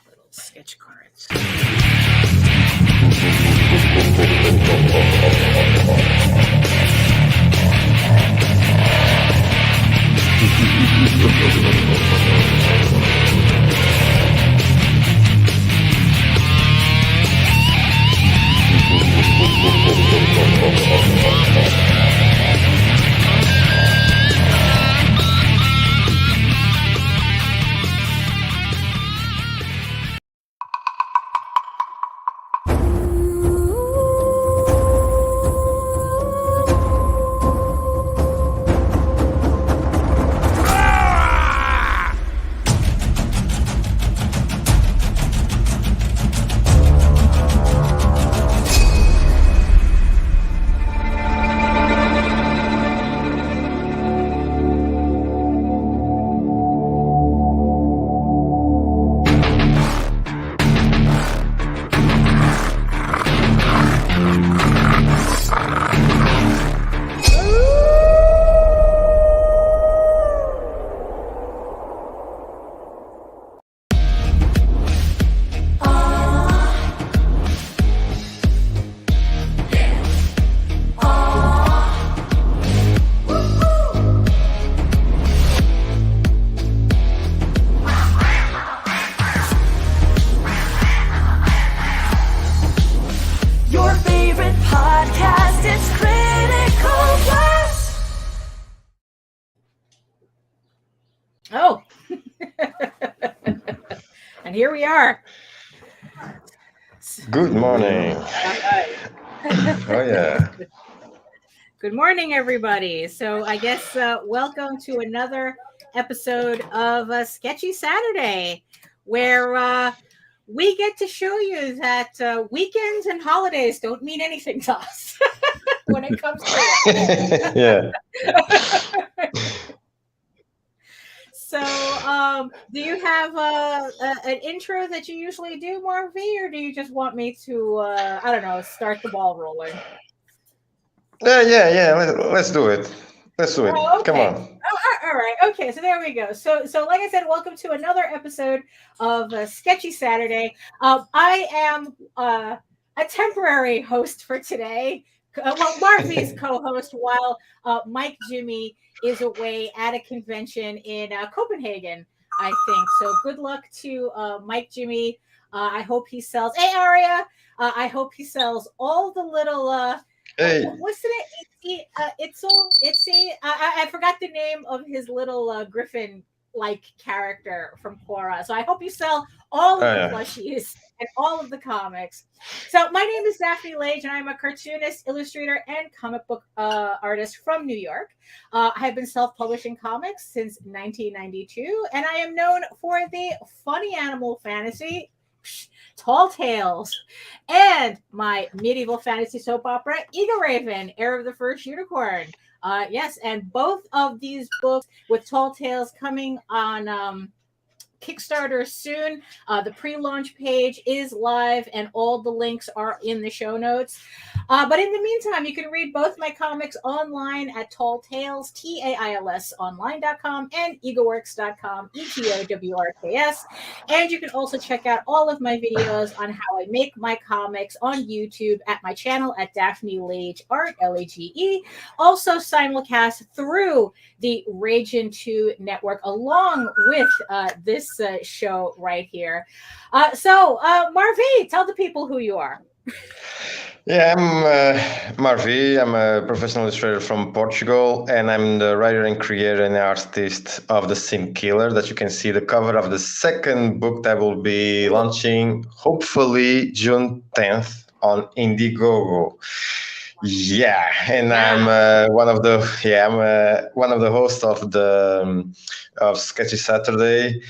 Little sketch cards. Oh, and here we are. Good morning. Oh, yeah. Good morning, everybody. So I guess welcome to another episode of Sketchy Saturday, where we get to show you that weekends and holidays don't mean anything to us when it comes to it. Yeah. So do you have an intro that you usually do, MarV, or do you just want me to, I don't know, start the ball rolling? Yeah. Let's do it. Oh, okay. Come on. All right. Okay. So there we go. So like I said, welcome to another episode of Sketchy Saturday. I am a temporary host for today. Well, MarV's co-host, while Mike Jimmy is away at a convention in Copenhagen, I think. So good luck to Mike Jimmy. I hope he sells. Hey, Aria. I hope he sells all the little. Hey. What's it? I forgot the name of his little griffin-like character from Korra. So I hope you sell all of the plushies and all of the comics. So my name is Daphne Lage, and I'm a cartoonist, illustrator, and comic book artist from New York. I have been self-publishing comics since 1992, and I am known for the funny animal fantasy Tall Tales, and my medieval fantasy soap opera, Eagle Raven, Heir of the First Unicorn. Yes, and both of these books with Tall Tales coming on Kickstarter soon. The pre-launch page is live, and all the links are in the show notes. But in the meantime, you can read both my comics online at Tall Tales, TAILS online.com, and egoworks.com, ETOWRKS. And you can also check out all of my videos on how I make my comics on YouTube at my channel at Daphne Lage Art, Lage. Also simulcast through the RAGIN 2 network, along with this show right here. So MarV, tell the people who you are. Yeah, I'm MarV. I'm a professional illustrator from Portugal, and I'm the writer and creator and artist of The Sin Killer, that you can see the cover of the second book that will be launching hopefully June 10th on Indiegogo. Yeah, and I'm one of the hosts of the of Sketchy Saturday,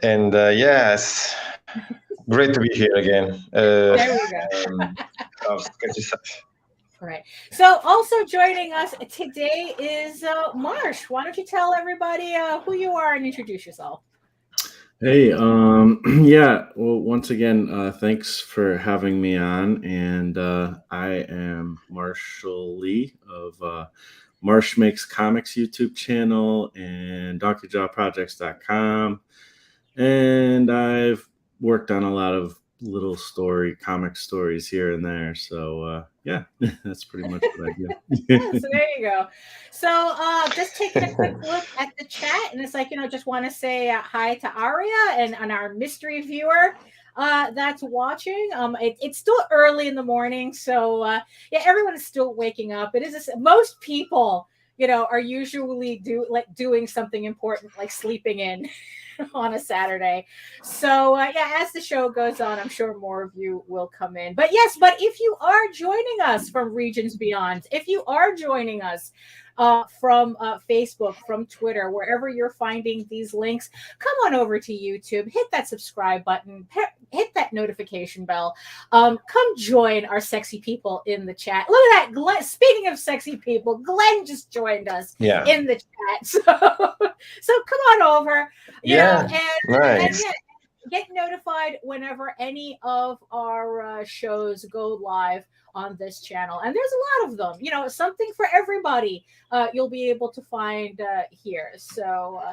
and yes, great to be here again. There we go. Of Sketchy Saturday. Right. So also joining us today is Marsh. Why don't you tell everybody who you are and introduce yourself? Hey, yeah. Well, once again, thanks for having me on. And I am Marshall Lee of Marsh Makes Comics YouTube channel and DonkeyJawProjects.com. and I've worked on a lot of little comic stories here and there. So yeah, that's pretty much what I do. Yeah, so there you go. So just taking a quick look at the chat, and it's like, just want to say hi to Aria and our mystery viewer that's watching. It's still early in the morning, so yeah, everyone is still waking up. It is most people, are usually doing something important like sleeping in on a Saturday. So yeah, as the show goes on, I'm sure more of you will come in. But if you are joining us from Regions Beyond, if you are joining us from Facebook, from Twitter, wherever you're finding these links, come on over to YouTube, hit that subscribe button, hit that notification bell. Come join our sexy people in the chat. Look at that, Glenn. Speaking of sexy people, Glenn just joined us in the chat. So come on over. Nice. And get notified whenever any of our shows go live on this channel, and there's a lot of them. Something for everybody. You'll be able to find here. So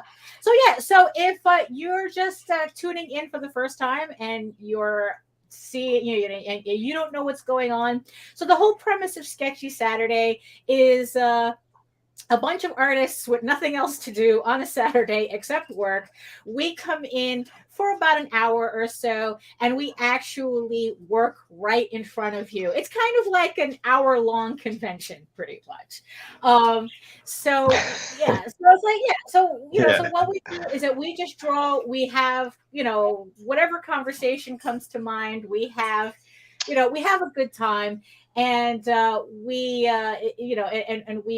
if you're just tuning in for the first time and you're seeing, and you don't know what's going on, so the whole premise of Sketchy Saturday is a bunch of artists with nothing else to do on a Saturday except work. We come in for about an hour or so, and we actually work right in front of you. It's kind of like an hour-long convention, pretty much. So it's like, so what we do is that we just draw. We have, whatever conversation comes to mind. We have a good time. And we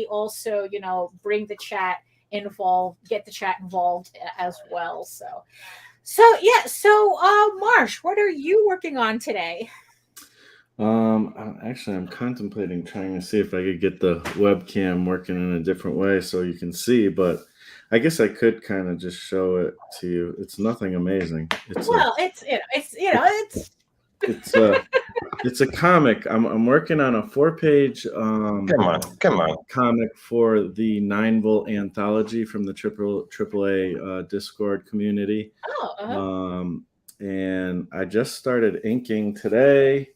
also, bring the chat involved, get the chat involved as well. So Marsh, what are you working on today? Actually, I'm contemplating trying to see if I could get the webcam working in a different way so you can see, but I guess I could kind of just show it to you. It's nothing amazing. It's a comic. I'm working on a 4-page come on comic for the 9-volt anthology from the AAA Discord community. And I just started inking today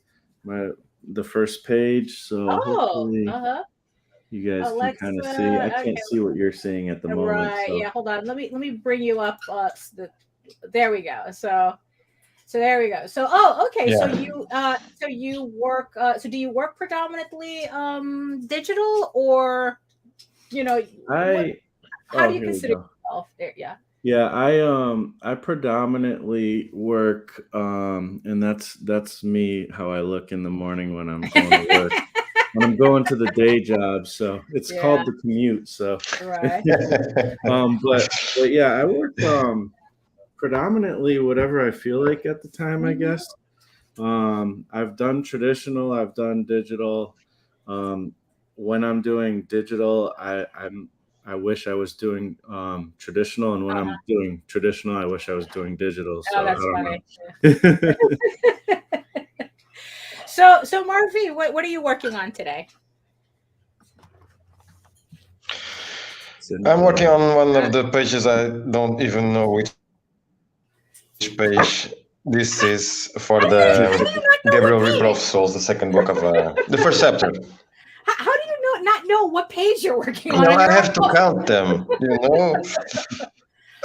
the first page, so hopefully you guys can kind of see. I can't see what you're seeing at the moment. Right. So. Yeah. Hold on. Let me bring you up. There we go. So there we go. So okay. Yeah. So you work. So do you work predominantly digital, or how do you consider yourself there? Yeah. Yeah, I predominantly work, and that's me how I look in the morning when I'm going to work. When I'm going to the day job, so it's called the commute. So right. but yeah, I work predominantly whatever I feel like at the time, I guess. I've done traditional, I've done digital. When I'm doing digital, I wish I was doing traditional, and when I'm doing traditional, I wish I was doing digital. So that's funny. So MarV, what are you working on today? I'm working on one of the pages. I don't even know which page this is for the Gabriel Reaper of Souls, the second book of the first chapter. How do you not know what page you're working on? I have to count them,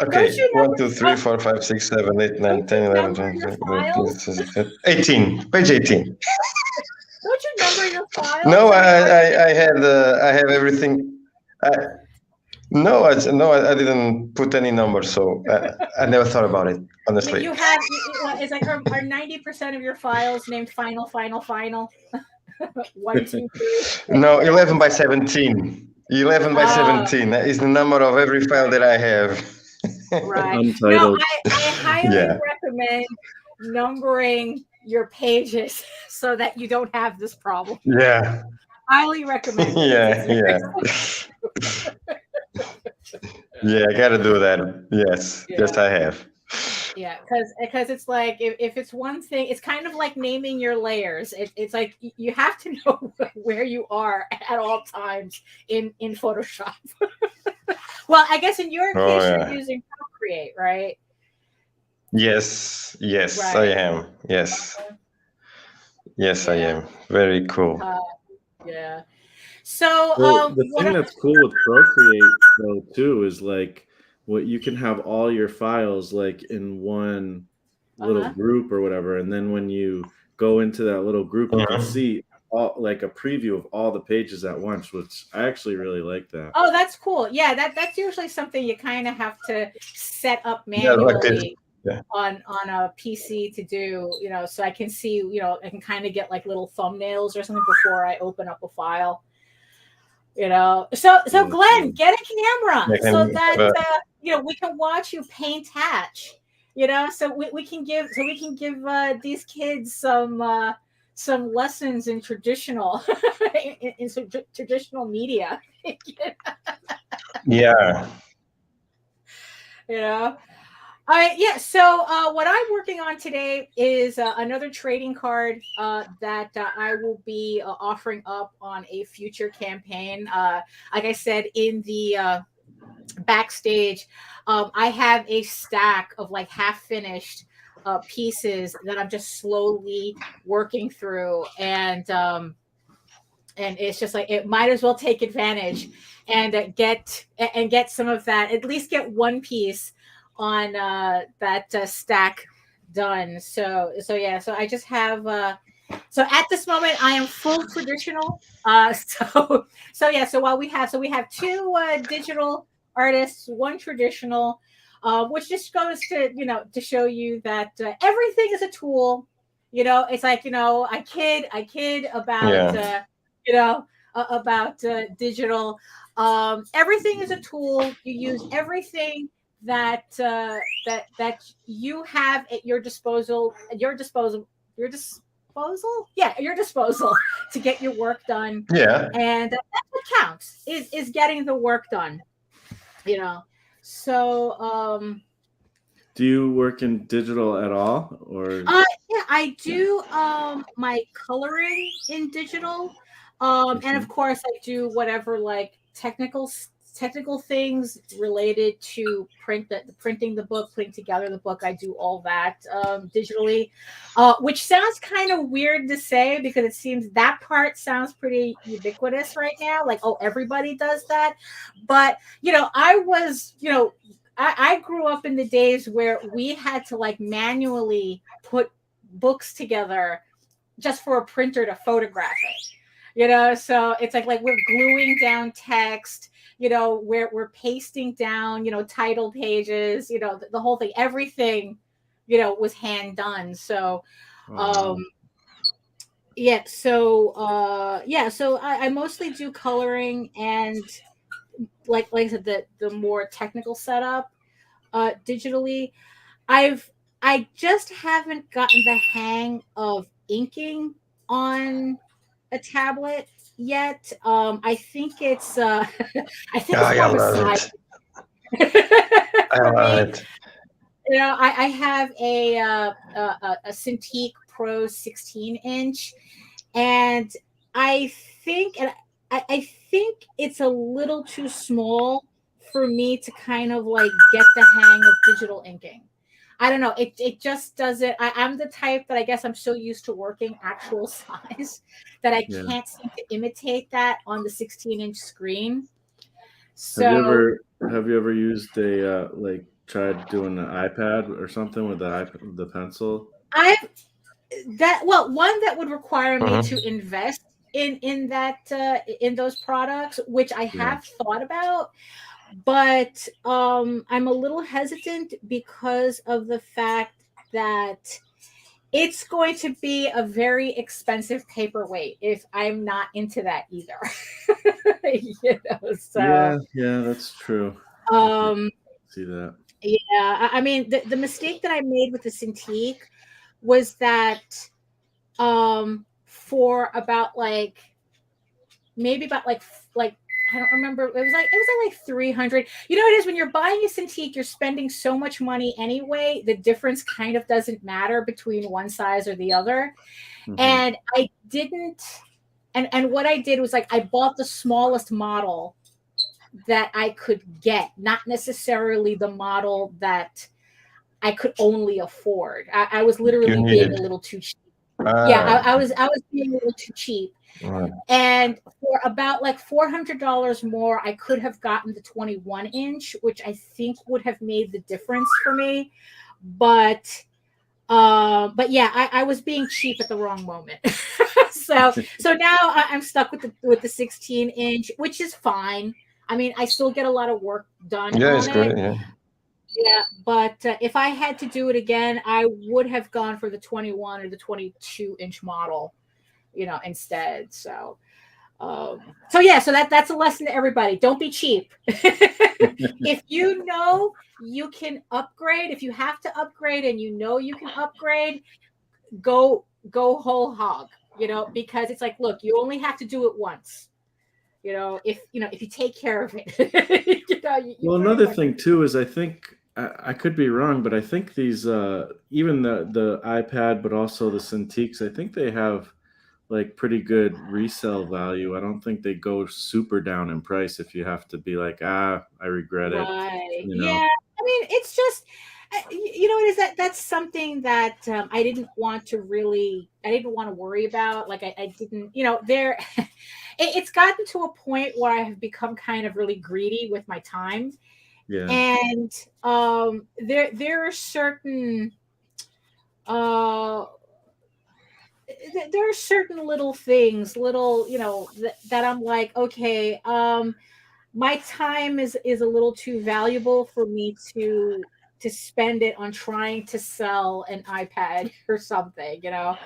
Okay, 1, 2, 3, 4, 5, 6, 7, 8, 9, 10, 11, 12, 18. Page 18. Don't you number your files? No, I have everything. No, I didn't put any numbers, so I never thought about it, honestly. You have, it's like, are 90% of your files named final? 1, 2, 3. No, 11 by 17. 11 by 17. That is the number of every file that I have. Right. No, I highly recommend numbering your pages so that you don't have this problem. Yeah. Highly recommend. Yeah. Yeah, I gotta do that. Yes, I have. Yeah, because it's like if it's one thing, it's kind of like naming your layers. It's like you have to know where you are at all times in Photoshop. Well, I guess in your case you're using Procreate, right? Yes, yes, I Right. am. Yes, yes, I Yeah. am. Very cool. Yeah. So, Well, the what? thing that's cool with Procreate though too is like what you can have all your files like in one little Uh-huh. group or whatever, and then when you go into that little group, you can Mhm. see all like a preview of all the pages at once, which I actually really like that. Oh, that's cool. Yeah, that's usually something you kind of have to set up Yeah, like this. manually Yeah. on a PC to do, so I can see, I can kind of get like little thumbnails or something before I open up a file. So Yeah, Glenn, get a camera I so can, that we can watch you paint hatch. So we can give these kids some lessons in traditional in some traditional media. yeah. All right, yeah. So what I'm working on today is another trading card that I will be offering up on a future campaign. Like I said in the backstage, I have a stack of like half finished pieces that I'm just slowly working through, and it's just like it might as well take advantage and get some of that, at least get one piece on that stack done. So yeah, so I just have so at this moment I am full traditional. So yeah, so we have two digital artists, one traditional, which just goes to to show you that everything is a tool. It's like I kid about Yeah. about digital. Everything is a tool. You use everything that you have at your disposal, to get your work done. Yeah. And that's what counts, is getting the work done. So do you work in digital at all, or yeah, I do my coloring in digital. And of course I do whatever like technical things related to printing the book, putting together the book. I do all that digitally, which sounds kind of weird to say because it seems that part sounds pretty ubiquitous right now, like, oh, everybody does that. But I grew up in the days where we had to like manually put books together just for a printer to photograph it. So it's like we're gluing down text, we're pasting down, title pages, the whole thing, everything, was hand done. So yeah, so I mostly do coloring and like I said, the more technical setup digitally. I just haven't gotten the hang of inking on a tablet yet. I think it's I think Oh, it's more I of a love side it. I for love me. it. I have a Cintiq Pro 16-inch, and I think I think it's a little too small for me to kind of like get the hang of digital inking. I don't know. It just doesn't. I'm the type that I guess I'm so used to working actual size that I yeah? can't seem to imitate that on the 16-inch screen. Have you So ever used a like tried doing an iPad or something with the pencil? I've one that would require me Mhm. to invest in that in those products, which I Yeah, have thought about, but I'm a little hesitant because of the fact that it's going to be a very expensive paperweight if I'm not into that either. So yeah, that's true. I can um see that. yeah, I mean the mistake that I made with the Cintiq was that for about like maybe about like I don't remember, it was like 300. It is when you're buying a Cintiq, you're spending so much money anyway, the difference kind of doesn't matter between one size or the other. And I didn't and what I did was like I bought the smallest model that I could get, not necessarily the model that I could only afford. I was literally being a little too cheap. I was being a little too cheap. Right. And for about like $400 more, I could have gotten the 21-inch, which I think would have made the difference for me. But yeah, I was being cheap at the wrong moment. so now I'm stuck with the 16-inch, which is fine. I mean, I still get a lot of work done. Yeah, on it's great. it. Yeah, but if I had to do it again, I would have gone for the 21 or the 22-inch model, instead. So that's a lesson to everybody. Don't be cheap. If you know you can upgrade, if you have to upgrade and you can upgrade, go whole hog, because it's like, look, you only have to do it once. If you take care of it. Well, another thing too is I think I could be wrong, but I think these even the iPad, but also the Cintiqs, I think they have like pretty good resale value. I don't think they go super down in price if you have to be like, I regret it. Right. Yeah. I mean, it's just, that's something that I didn't want to worry about. Like I didn't, it's gotten to a point where I have become kind of really greedy with my time. Yeah. And there are certain there are certain little things, that I'm like, okay, my time is a little too valuable for me to spend it on trying to sell an iPad or something, Oh,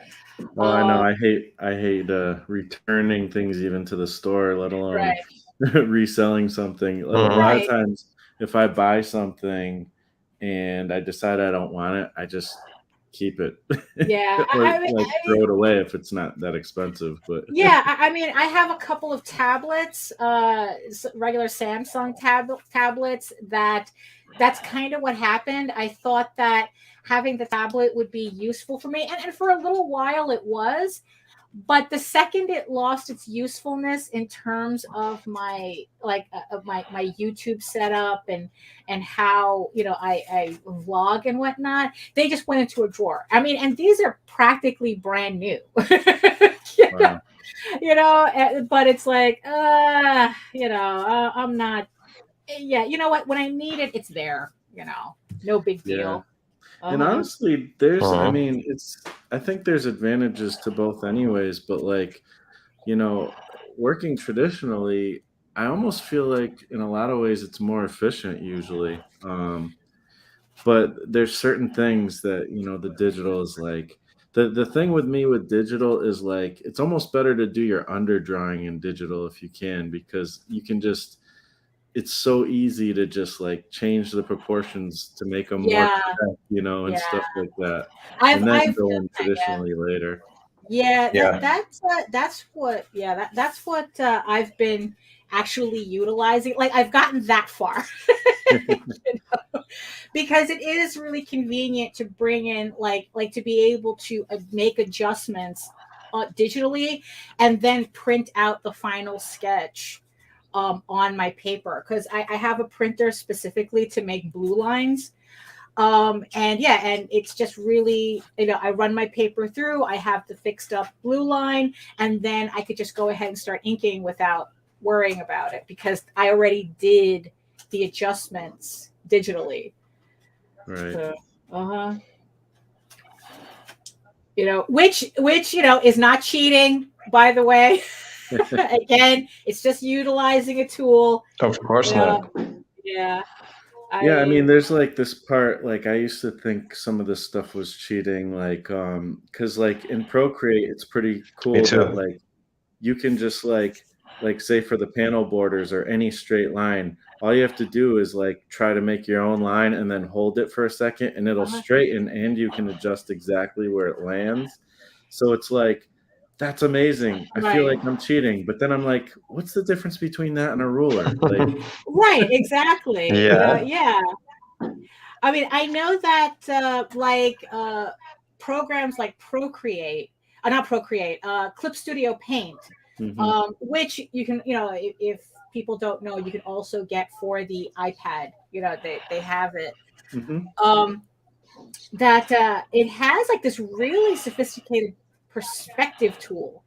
I know. I hate returning things even to the store, let alone reselling something. A lot of times, if I buy something and I decide I don't want it, I just keep it. Yeah. Or throw it away if it's not that expensive. But yeah, I mean, I have a couple of tablets, regular Samsung tablets that's kind of what happened. I thought that having the tablet would be useful for me. And for a little while it was. But the second it lost its usefulness in terms of my my YouTube setup and how I vlog and whatnot, they just went into a drawer. I mean, and these are practically brand new. Wow. But it's like I'm not. Yeah, you know what? When I need it, it's there. No big deal. And honestly, I mean, I think there's advantages to both anyways, but working traditionally, I almost feel like in a lot of ways it's more efficient usually. But there's certain things that, the digital is like, the thing with me with digital is like, it's almost better to do your underdrawing in digital if you can, because you can just, it's so easy to just like change the proportions to make them more correct, and stuff like that. And then go in traditionally later. Yeah, that's what I've been actually utilizing. Like I've gotten that far. Because it is really convenient to bring in like to be able to make adjustments digitally and then print out the final sketch on my paper, because I have a printer specifically to make blue lines. And it's just really, I run my paper through, I have the fixed up blue line, and then I could just go ahead and start inking without worrying about it because I already did the adjustments digitally. Right. So, which is not cheating, by the way. Again, it's just utilizing a tool. Of course not. Yeah. I mean, there's like this part, like I used to think some of this stuff was cheating, like, because like in Procreate, it's pretty cool that like you can just like say for the panel borders or any straight line, all you have to do is like try to make your own line and then hold it for a second and it'll straighten and you can adjust exactly where it lands. So it's like, that's amazing. I feel like I'm cheating, but then I'm like, what's the difference between that and a ruler? Like, right, exactly. Yeah. I mean, I know that programs like Procreate, not Procreate, Clip Studio Paint, which you can, if people don't know, you can also get for the iPad. They have it. that it has like this really sophisticated perspective tool.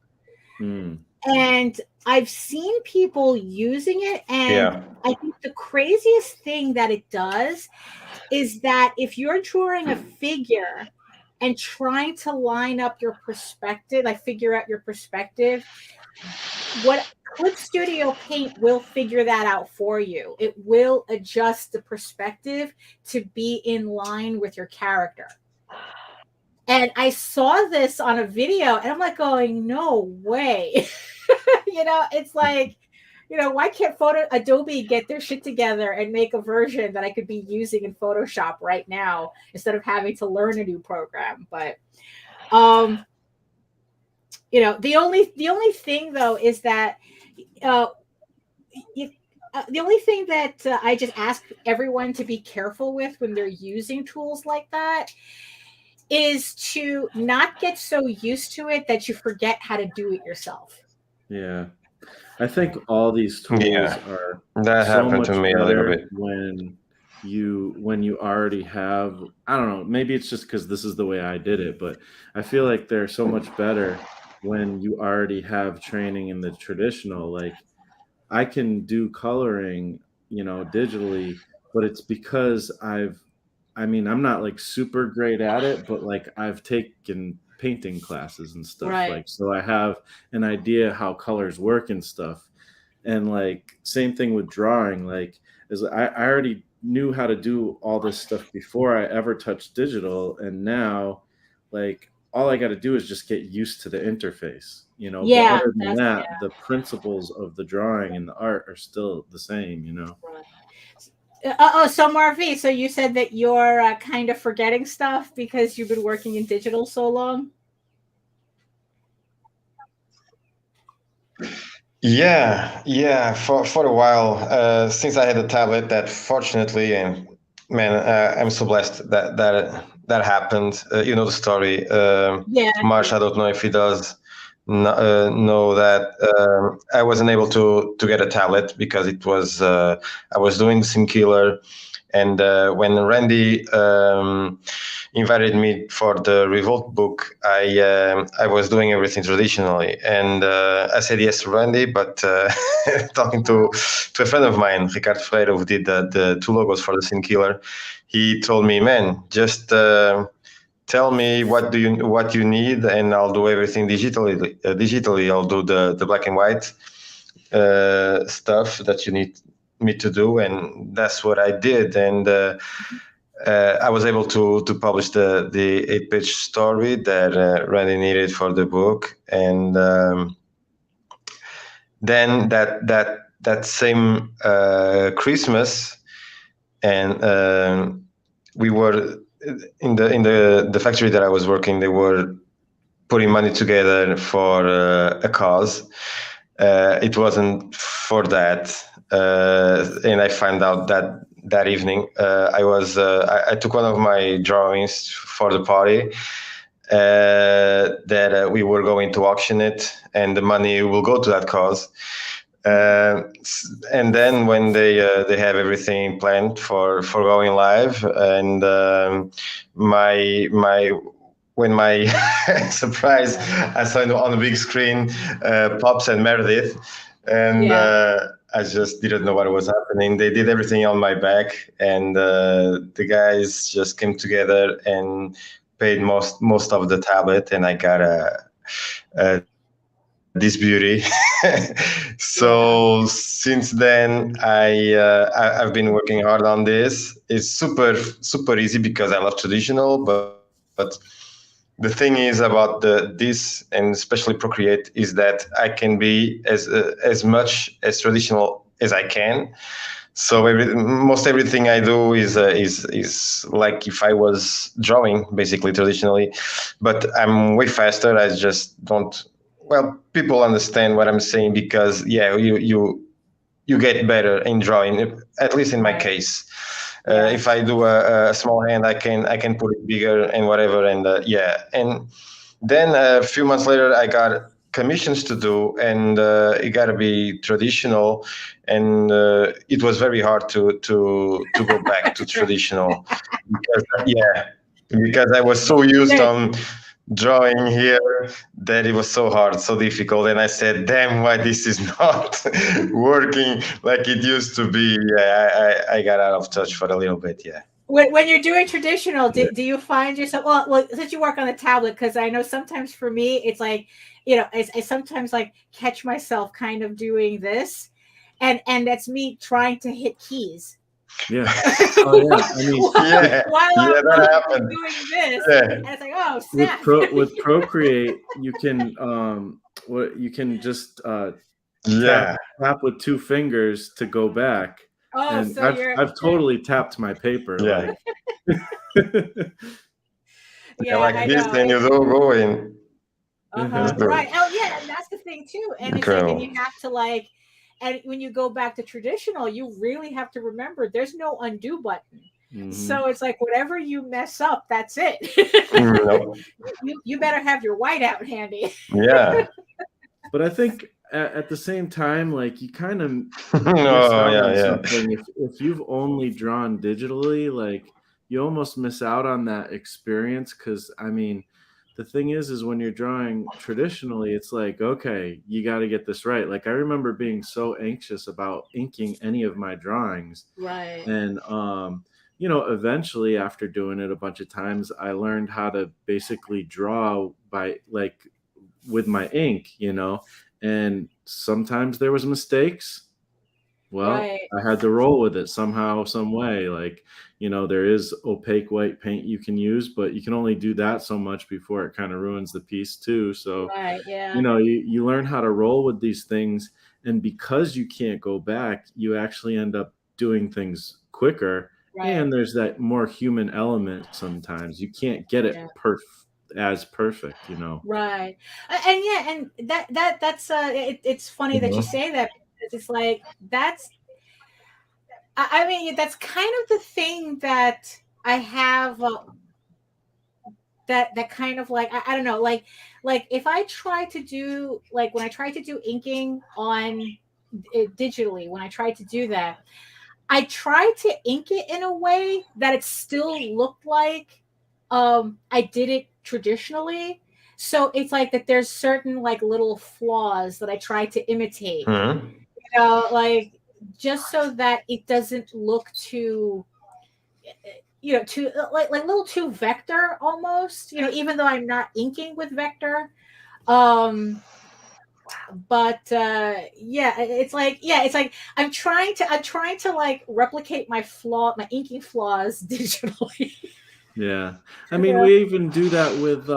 And I've seen people using it, and I think the craziest thing that it does is that if you're drawing a figure and trying to line up your perspective, like figure out your perspective, what Clip Studio Paint will figure that out for you. It will adjust the perspective to be in line with your character. And I saw this on a video, and I'm like going, no way. It's like, why can't Adobe get their shit together and make a version that I could be using in Photoshop right now instead of having to learn a new program? But, the only thing though is that the only thing that I just ask everyone to be careful with when they're using tools like that is to not get so used to it that you forget how to do it yourself. Yeah. I think all these tools are that so happened much to me a little better bit when you already have, I don't know, maybe it's just because this is the way I did it, but I feel like they're so much better when you already have training in the traditional. Like I can do coloring, digitally, but it's because I'm not like super great at it, but like I've taken painting classes and stuff, like, so I have an idea how colors work and stuff. And like same thing with drawing, like is I already knew how to do all this stuff before I ever touched digital, and now like all I got to do is just get used to the interface, but other than that, the principles of the drawing and the art are still the same, So MarV, so you said that you're kind of forgetting stuff because you've been working in digital so long? Yeah, for a while, since I had a tablet that fortunately, and man, I'm so blessed that happened. You know the story. Marsh, I don't know if he does know that I wasn't able to get a tablet because it was I was doing Sim Killer, and when Randy invited me for the Revolt book, I was doing everything traditionally, and I said yes to Randy, but talking to a friend of mine, Ricardo Ferreira, who did the two logos for the Sim Killer, he told me, man, just tell me what you need, and I'll do everything digitally. I'll do the black and white stuff that you need me to do, and that's what I did. And I was able to publish the 8-page story that Randy needed for the book, and then that same Christmas, and we were in the factory that I was working. They were putting money together for a cause. It wasn't for that, and I found out that evening. I took one of my drawings for the party that we were going to auction it, and the money will go to that cause. And then when they have everything planned for going live, and when my surprise, I saw it on the big screen, Pops and Meredith, and I just didn't know what was happening. They did everything on my back, and the guys just came together and paid most of the tablet, and I got this beauty. So since then, I've been working hard on this. It's super easy because I love traditional, but the thing is about this, and especially Procreate, is that I can be as much as traditional as I can. So most everything I do is like if I was drawing basically traditionally, but I'm way faster. I just don't. Well, people understand what I'm saying because you get better in drawing, at least in my case. If I do a small hand, I can put it bigger and whatever, and and then a few months later, I got commissions to do, and it got to be traditional, and it was very hard to go back to traditional because because I was so used on drawing here that it was so hard, so difficult, and I said, damn, why this is not working like it used to be. I got out of touch for a little bit. When you're doing traditional, do you find yourself, well since you work on the tablet, because I know sometimes for me it's like, I sometimes like catch myself kind of doing this, and that's me trying to hit keys. Yeah. Oh yeah. I mean, while I'm doing this, and it's like, oh snap. With Procreate, you can just tap with 2 fingers to go back. Oh, and so I've totally tapped my paper. Yeah. Yeah, like this, and you go in. Right. Oh yeah, and that's the thing too. And it's like, and you have to like, and when you go back to traditional, you really have to remember there's no undo button. Mm-hmm. So it's like whatever you mess up, that's it. You better have your whiteout handy. Yeah. But I think at the same time, like, you kind of something. If you've only drawn digitally, like, you almost miss out on that experience, because I mean, the thing is when you're drawing traditionally, it's like, okay, you got to get this right. Like, I remember being so anxious about inking any of my drawings, right? And eventually, after doing it a bunch of times, I learned how to basically draw by, like, with my ink, and sometimes there was mistakes. Well, right. I had to roll with it somehow, some way. Like, there is opaque white paint you can use, but you can only do that so much before it kind of ruins the piece too. So, right, yeah. You learn how to roll with these things, and because you can't go back, you actually end up doing things quicker. Right. And there's that more human element. Sometimes you can't get it as perfect, Right. And that's it's funny that you say that, because it's like, I mean, that's kind of the thing that I have that kind of like, I don't know, like if I try to do, like, when I try to do inking on it digitally, when I try to do that, I try to ink it in a way that it still looked like I did it traditionally. So it's like that there's certain like little flaws that I try to imitate. Mm-hmm. Like, just so that it doesn't look too too like a little too vector almost, even though I'm not inking with vector. But it's like I'm trying to like replicate my inking flaws digitally. Yeah, I mean, we even do that with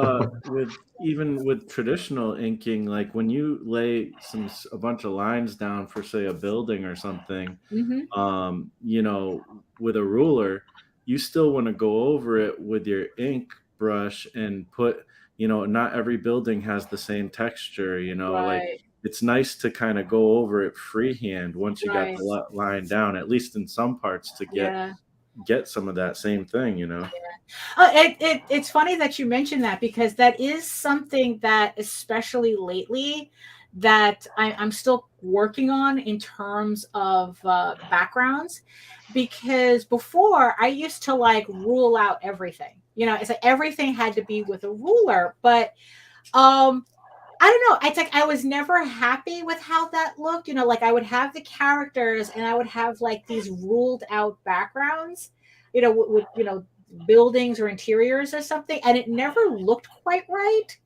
traditional inking. Like, when you lay a bunch of lines down for, say, a building or something, mm-hmm. With a ruler, you still want to go over it with your ink brush and put, not every building has the same texture, right. Like, it's nice to kind of go over it freehand once you got the line down, at least in some parts, to get some of that same thing, Yeah. It's funny that you mentioned that, because that is something that, especially lately, that I'm still working on in terms of backgrounds, because before I used to like rule out everything. It's like everything had to be with a ruler, but I don't know. It's like I was never happy with how that looked. Like, I would have the characters and I would have like these ruled out backgrounds, with buildings or interiors or something, and it never looked quite right.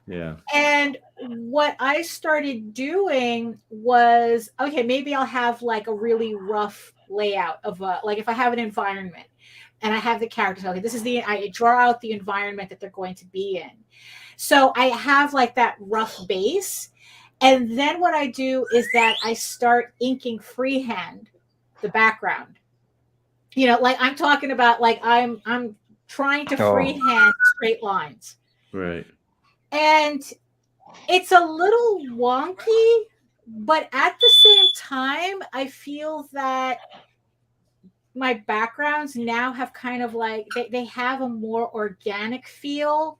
Yeah. And what I started doing was, okay, maybe I'll have like a really rough layout of like, if I have an environment and I have the characters, okay, I draw out the environment that they're going to be in. So I have like that rough base. And then what I do is that I start inking freehand the background. Like, I'm talking about, like, I'm trying to freehand straight lines. Right. And it's a little wonky, but at the same time, I feel that my backgrounds now have kind of like, they have a more organic feel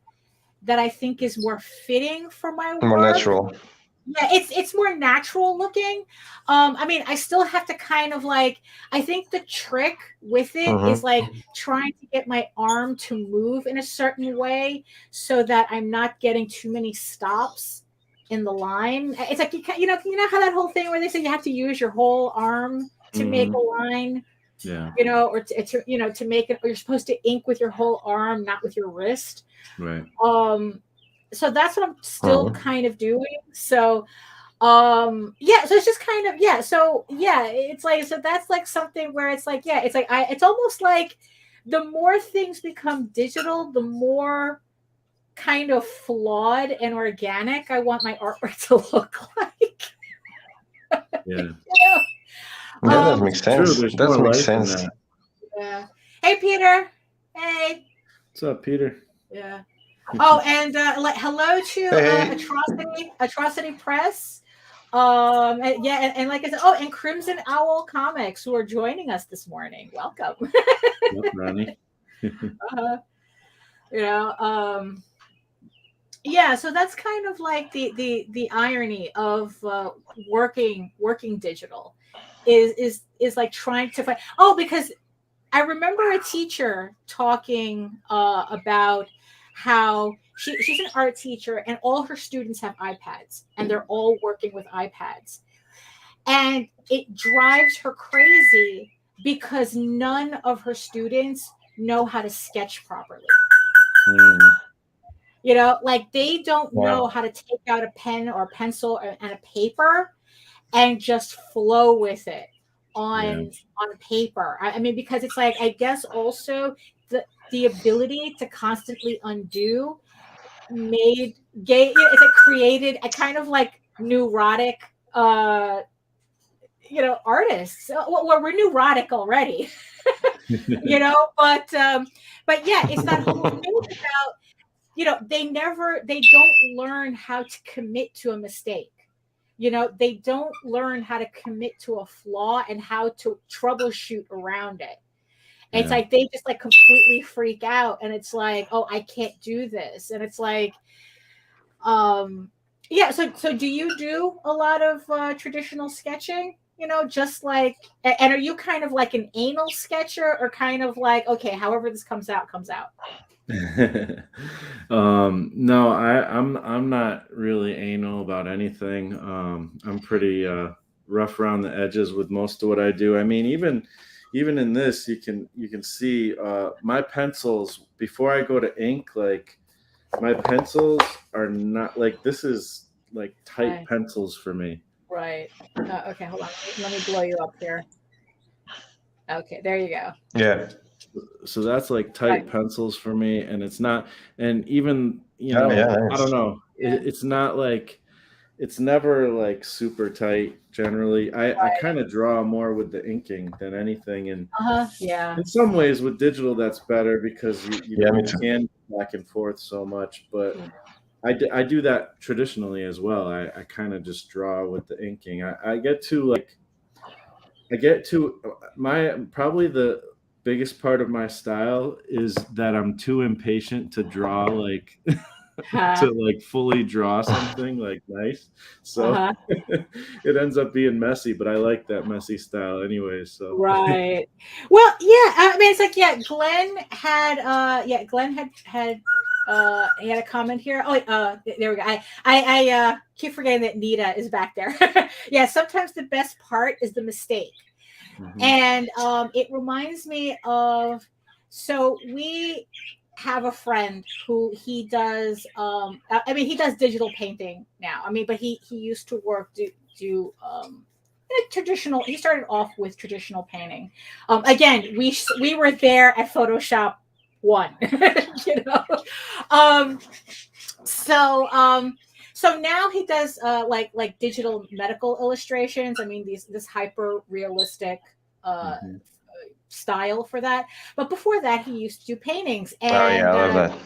that I think is more fitting for my work. More natural. Yeah, it's more natural looking. I mean, I still have to kind of like, I think the trick with it is like trying to get my arm to move in a certain way so that I'm not getting too many stops in the line. It's like, you know how that whole thing where they say you have to use your whole arm to make a line? Yeah. You know, or to make it, or you're supposed to ink with your whole arm, not with your wrist. Right. So that's what I'm still kind of doing. So yeah, so it's just kind of, yeah, so yeah, it's like, so that's like something where it's like, yeah, it's like it's almost like the more things become digital, the more kind of flawed and organic I want my artwork to look like. Yeah. Yeah, that makes sense. True, there's that more makes life in sense. that. Yeah. Hey, Peter. Hey. What's up, Peter? Yeah. Oh, and hello to Hey. Atrocity Press. And, yeah, and like I said, and Crimson Owl Comics, who are joining us this morning. Welcome. Yep, Ronnie. You know, yeah, so that's kind of like the irony of working digital is like trying to find, because I remember a teacher talking about how she's an art teacher and all her students have iPads and they're all working with iPads. And it drives her crazy because none of her students know how to sketch properly. You know, like they don't know how to take out a pen or a pencil and a paper and just flow with it on paper. I mean, because it's like, I guess also the ability to constantly undo it's like created a kind of like neurotic artists. Well, we're neurotic already. But yeah, it's that whole thing about, they don't learn how to commit to a mistake. They don't learn how to commit to a flaw and how to troubleshoot around it. And it's like they just like completely freak out, and it's like, oh, I can't do this. And it's like, yeah. So do you do a lot of traditional sketching? Just like, and are you kind of like an anal sketcher, or kind of like, okay, however this comes out, comes out? No, I'm not really anal about anything. I'm pretty rough around the edges with most of what I do. I mean, even in this, you can see my pencils before I go to ink. Like my pencils are not like, this is like tight pencils for me. Right. Okay, hold on. Let me blow you up here. Okay, there you go. Yeah. So that's like tight pencils for me, and it's not, and even nice. I don't know, it's not like, it's never like super tight. Generally, I kind of draw more with the inking than anything, and in some ways with digital that's better because you can back and forth so much. But I do that traditionally as well. I kind of just draw with the inking. I get to my, probably the biggest part of my style is that I'm too impatient to draw, like to like fully draw something like nice. So it ends up being messy, but I like that messy style anyway. So right. Well, yeah. I mean, it's like, Glenn had he had a comment here. Oh, there we go. I keep forgetting that Nita is back there. Yeah. Sometimes the best part is the mistake. And it reminds me of, so we have a friend who he does, he does digital painting now. I mean, but he used to do traditional. He started off with traditional painting. Again, we were there at Photoshop 1, So now he does like digital medical illustrations. I mean, this hyper realistic style for that. But before that, he used to do paintings. And I love that.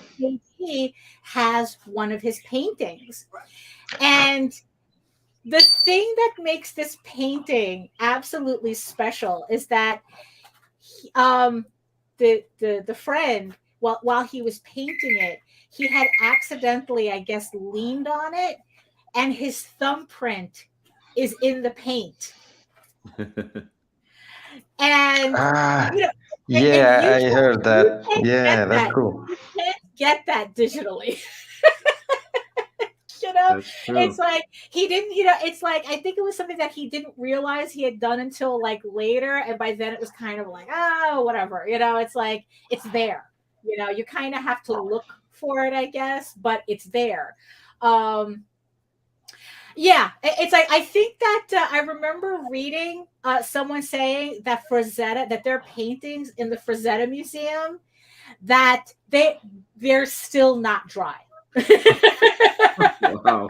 he has one of his paintings, and the thing that makes this painting absolutely special is that the friend, while he was painting it, he had accidentally, I guess, leaned on it and his thumbprint is in the paint. And yeah, I heard that. Yeah, that's cool. You can't get that digitally. It's like he didn't, it's like I think it was something that he didn't realize he had done until like later, and by then it was kind of like, oh, whatever, it's like it's there. You kind of have to look for it, I guess, but it's there. Yeah, it's like I think that I remember reading someone saying that that their paintings in the Frazetta Museum, that they're still not dry. Wow.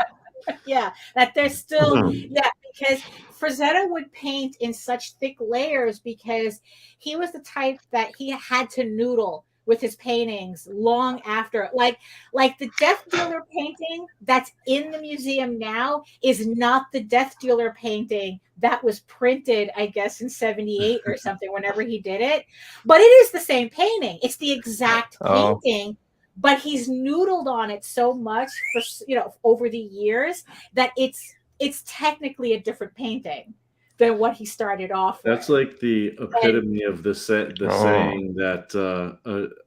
Yeah, that they're still because Frazetta would paint in such thick layers because he was the type that he had to noodle with his paintings long after, like the Death Dealer painting that's in the museum now is not the Death Dealer painting that was printed, I guess, in 78 or something, whenever he did it. But it is the same painting. It's the exact painting, but he's noodled on it so much for over the years that it's technically a different painting than what he started off with. That's like the epitome of the saying that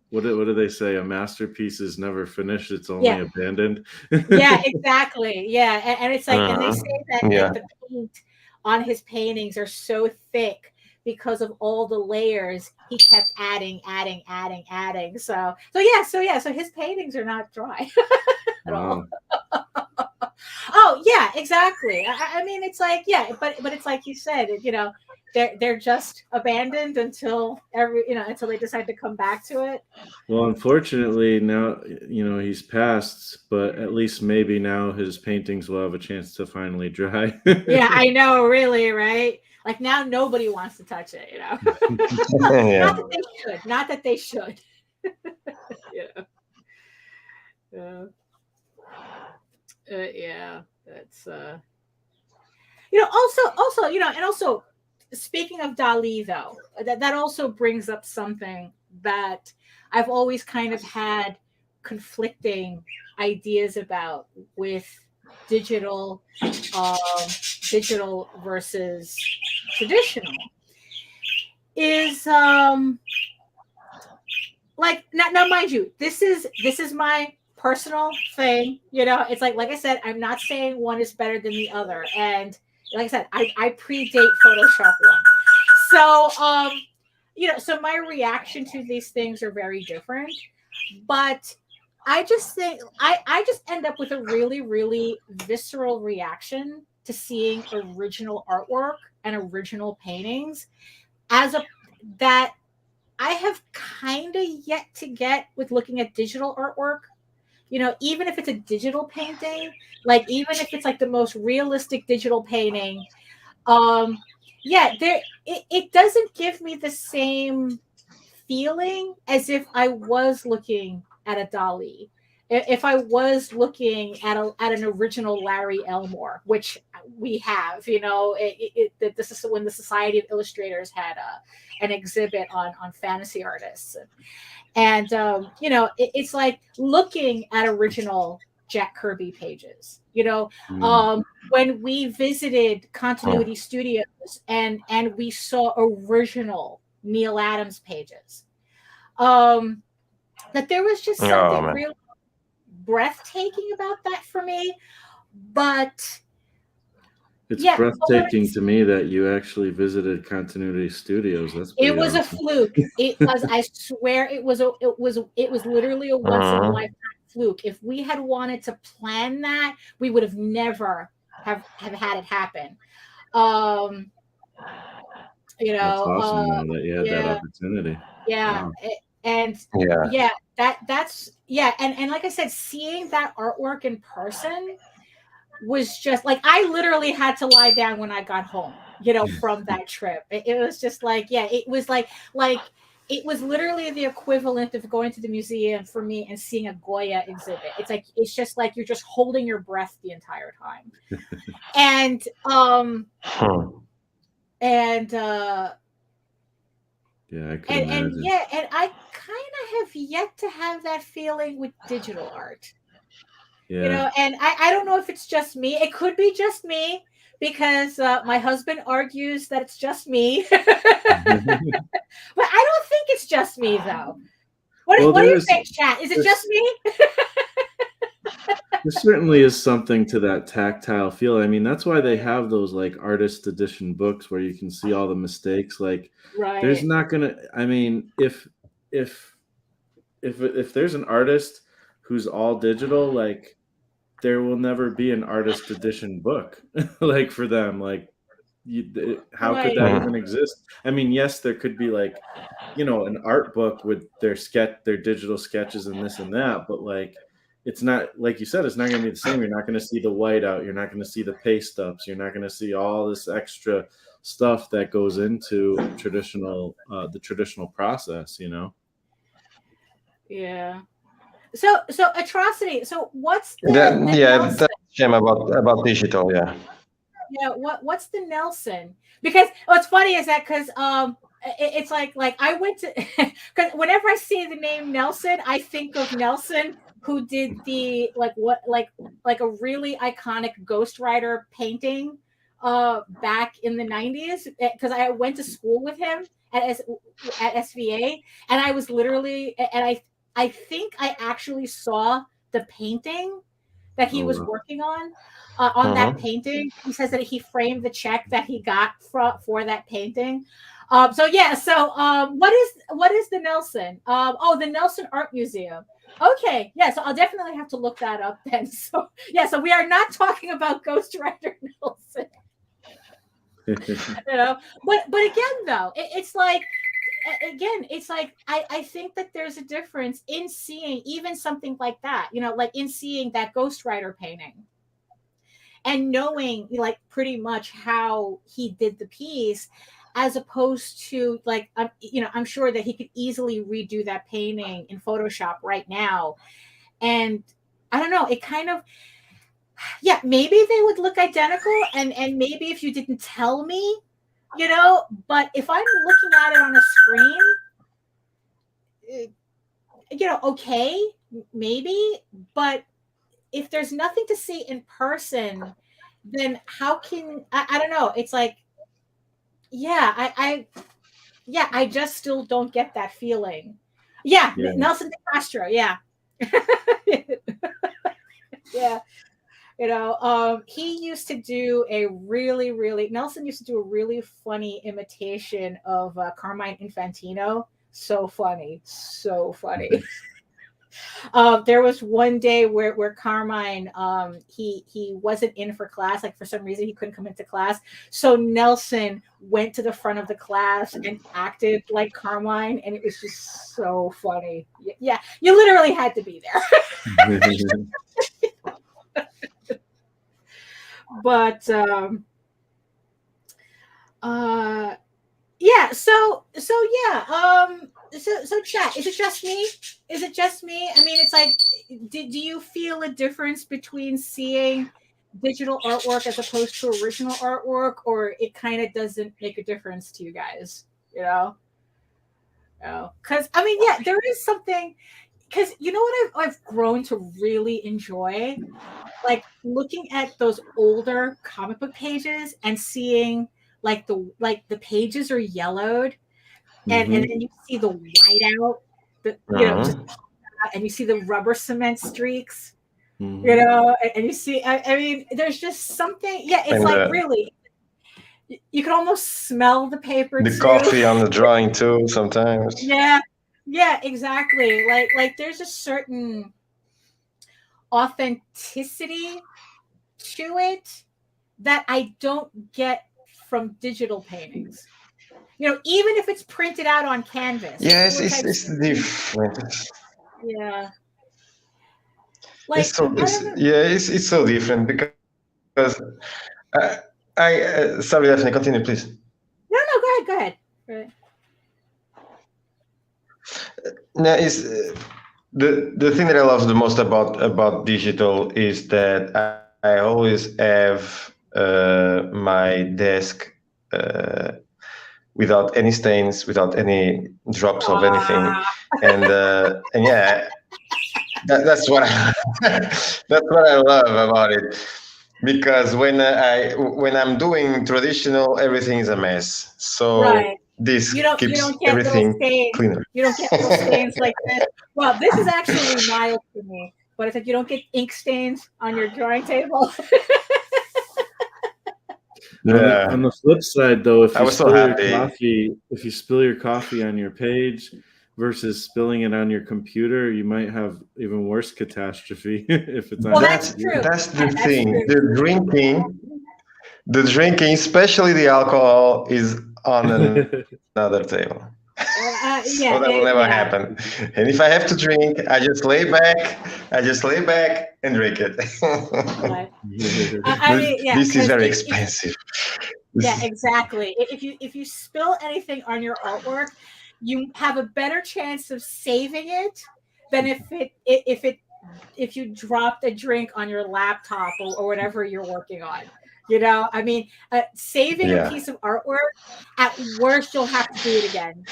what do they say? A masterpiece is never finished; it's only abandoned. Yeah, exactly. Yeah, and it's like, and they say that like, the paint on his paintings are so thick because of all the layers he kept adding. So his paintings are not dry at all. Oh yeah, exactly. I mean, it's like, but it's like you said, they're just abandoned until until they decide to come back to it. Well, unfortunately, now he's passed, but at least maybe now his paintings will have a chance to finally dry. Yeah, I know, really, right? Like now, nobody wants to touch it. Not that they should. Yeah, that's also speaking of Dali, though, that also brings up something that I've always kind of had conflicting ideas about with digital versus traditional is like now mind you, this is my personal thing. It's like I said, I'm not saying one is better than the other, and like I said, I predate Photoshop 1, so so my reaction to these things are very different, but I just think I just end up with a really, really visceral reaction to seeing original artwork and original paintings that I have kind of yet to get with looking at digital artwork. Even if it's a digital painting, like even if it's like the most realistic digital painting, it doesn't give me the same feeling as if I was looking at a Dali. If I was looking at an original Larry Elmore, which we have, this is when the Society of Illustrators had an exhibit on fantasy artists, and it's like looking at original Jack Kirby pages. When we visited Continuity Studios and we saw original Neil Adams pages, that there was just something real breathtaking about that for me. But it's breathtaking to me that you actually visited Continuity Studios. It was a fluke. It was, I swear, it was literally a once in a lifetime fluke. If we had wanted to plan that, we would have never have had it happen. That's awesome that you had that opportunity. Yeah. Wow. And and like I said, seeing that artwork in person was just like, I literally had to lie down when I got home, from that trip. It was just like, it was like it was literally the equivalent of going to the museum for me and seeing a Goya exhibit. It's just like you're just holding your breath the entire time. And I can imagine. And I kind of have yet to have that feeling with digital art. Yeah. And I don't know if it's just me. It could be just me because my husband argues that it's just me. But I don't think it's just me, though. What do you think, chat? Is it just me? There certainly is something to that tactile feel. I mean, that's why they have those like artist edition books where you can see all the mistakes. Like, there's not gonna. I mean, if there's an artist who's all digital, like, there will never be an artist edition book like for them. Like, how could that even exist? I mean, yes, there could be like, an art book with their digital sketches and this and that, but like, it's not, like you said, it's not going to be the same. You're not going to see the whiteout. You're not going to see the paste ups. You're not going to see all this extra stuff that goes into the traditional process, Yeah. So Atrocity. So what's the that's a shame about digital. Yeah. Yeah. What's the Nelson? Because what's funny is that because it's like I went to because whenever I see the name Nelson, I think of Nelson, who did the like a really iconic Ghost Rider painting back in the 90s, because I went to school with him at SVA, and I was literally, and I think I actually saw the painting that he was working on that painting. He says that he framed the check that he got for that painting. So what is the Nelson? The Nelson Art Museum. Okay, yeah, so I'll definitely have to look that up then. So so we are not talking about Ghost Rider Nelson. But again, though, it's like I think that there's a difference in seeing even something like that, like in seeing that Ghost Rider painting and knowing like pretty much how he did the piece, as opposed to like, I'm sure that he could easily redo that painting in Photoshop right now. And I don't know, it kind of, maybe they would look identical, and maybe if you didn't tell me, but if I'm looking at it on a screen, okay, maybe, but if there's nothing to see in person, then how can I don't know, it's like, I just still don't get that feeling. Nelson de Castro, yeah. He used to do a Nelson used to do a really funny imitation of Carmine Infantino. So funny. There was one day where Carmine, he wasn't in for class, like for some reason he couldn't come into class. So Nelson went to the front of the class and acted like Carmine, and it was just so funny. Yeah, you literally had to be there. But so chat, is it just me? I mean, it's like, do you feel a difference between seeing digital artwork as opposed to original artwork, or it kind of doesn't make a difference to you guys? Because I mean, there is something, because what I've grown to really enjoy, like looking at those older comic book pages and seeing like the pages are yellowed, and then you see the whiteout, and you see the rubber cement streaks, and you see, I mean, there's just something. It's like really, you can almost smell the paper. The coffee on the drawing too sometimes. Yeah, exactly. Like there's a certain authenticity to it that I don't get from digital paintings. Even if it's printed out on canvas. Yes, it's different. Yeah. Like, it's so different because sorry, Daphne, continue, please. No, go ahead. Right. No, it's the thing that I love the most about digital is that I always have my desk without any stains, without any drops of anything, and That's what that's what I love about it. Because when I'm doing traditional, everything is a mess. So this you keeps don't get little everything stains. cleaner. You don't get little stains like this. Well, this is actually mild for me, but it's like you don't get ink stains on your drawing table. Yeah. On the flip side, though, if I you was so spill your coffee on your page versus spilling it on your computer, you might have even worse catastrophe if it's on. Well, that's true. That's the That's thing. true. The drinking, especially the alcohol, is on another table. So that will never happen. And if I have to drink, I just lay back and drink it. This is very expensive. Yeah, exactly. If you spill anything on your artwork, you have a better chance of saving it than if you dropped a drink on your laptop or whatever you're working on. You know, I mean, saving a piece of artwork, at worst, you'll have to do it again.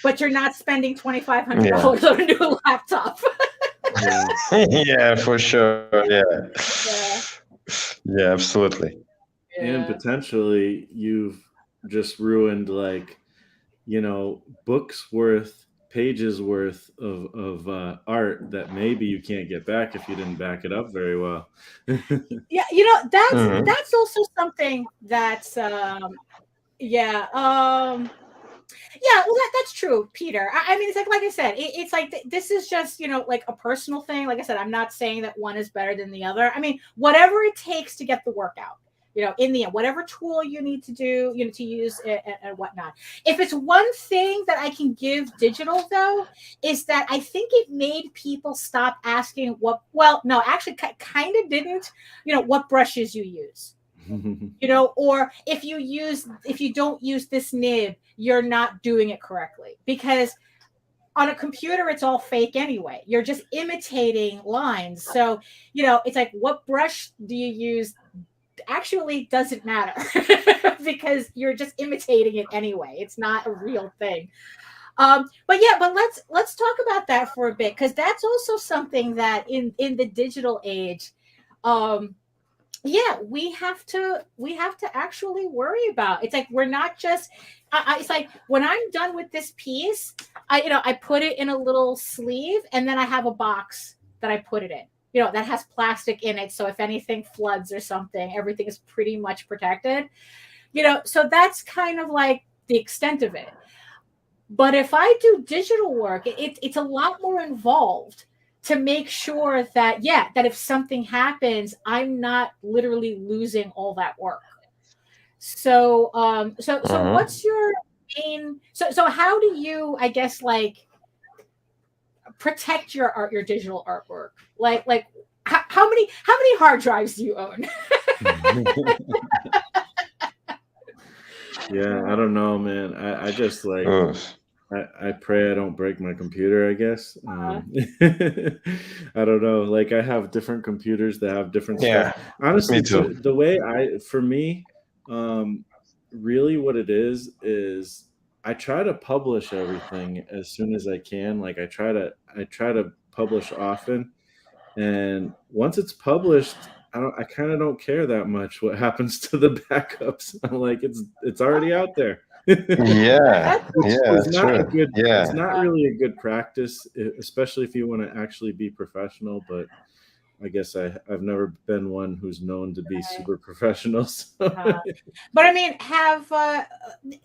But you're not spending $2,500 on a new laptop. Yeah, for sure. Yeah, absolutely. And potentially you've just ruined books worth, pages worth of art that maybe you can't get back if you didn't back it up very well. Yeah, that's also something that's well, that's true, Peter. I mean, it's like I said, it's like this is just like a personal thing. Like I said, I'm not saying that one is better than the other. I mean, whatever it takes to get the work out. In the end, whatever tool you need to do, to use and whatnot. If it's one thing that I can give digital, though, is that I think it made people stop asking actually kind of didn't, what brushes you use. Or if you don't use this nib, you're not doing it correctly, because on a computer, it's all fake anyway. You're just imitating lines. So, it's like, what brush do you use? Actually doesn't matter because you're just imitating it anyway. It's not a real thing. But let's talk about that for a bit, because that's also something that in the digital age, we have to actually worry about. It's like we're not just it's like when I'm done with this piece, I put it in a little sleeve, and then I have a box that I put it in, that has plastic in it, so if anything floods or something, everything is pretty much protected. So that's kind of like the extent of it. But if I do digital work, it's a lot more involved to make sure that if something happens, I'm not literally losing all that work. So what's your main? So how do you, I guess, like, protect your digital artwork? Like how many hard drives do you own? Yeah, I don't know, man. I just I pray I don't break my computer, I guess. I don't know. Like, I have different computers that have different stuff. Honestly, the way for me, really what it is I try to publish everything as soon as I can. Like, I try to publish often, and once it's published, I kind of don't care that much what happens to the backups. I'm like, it's already out there. It's not really a good practice, especially if you want to actually be professional. But I guess I've never been one who's known to be super professional. So. But I mean,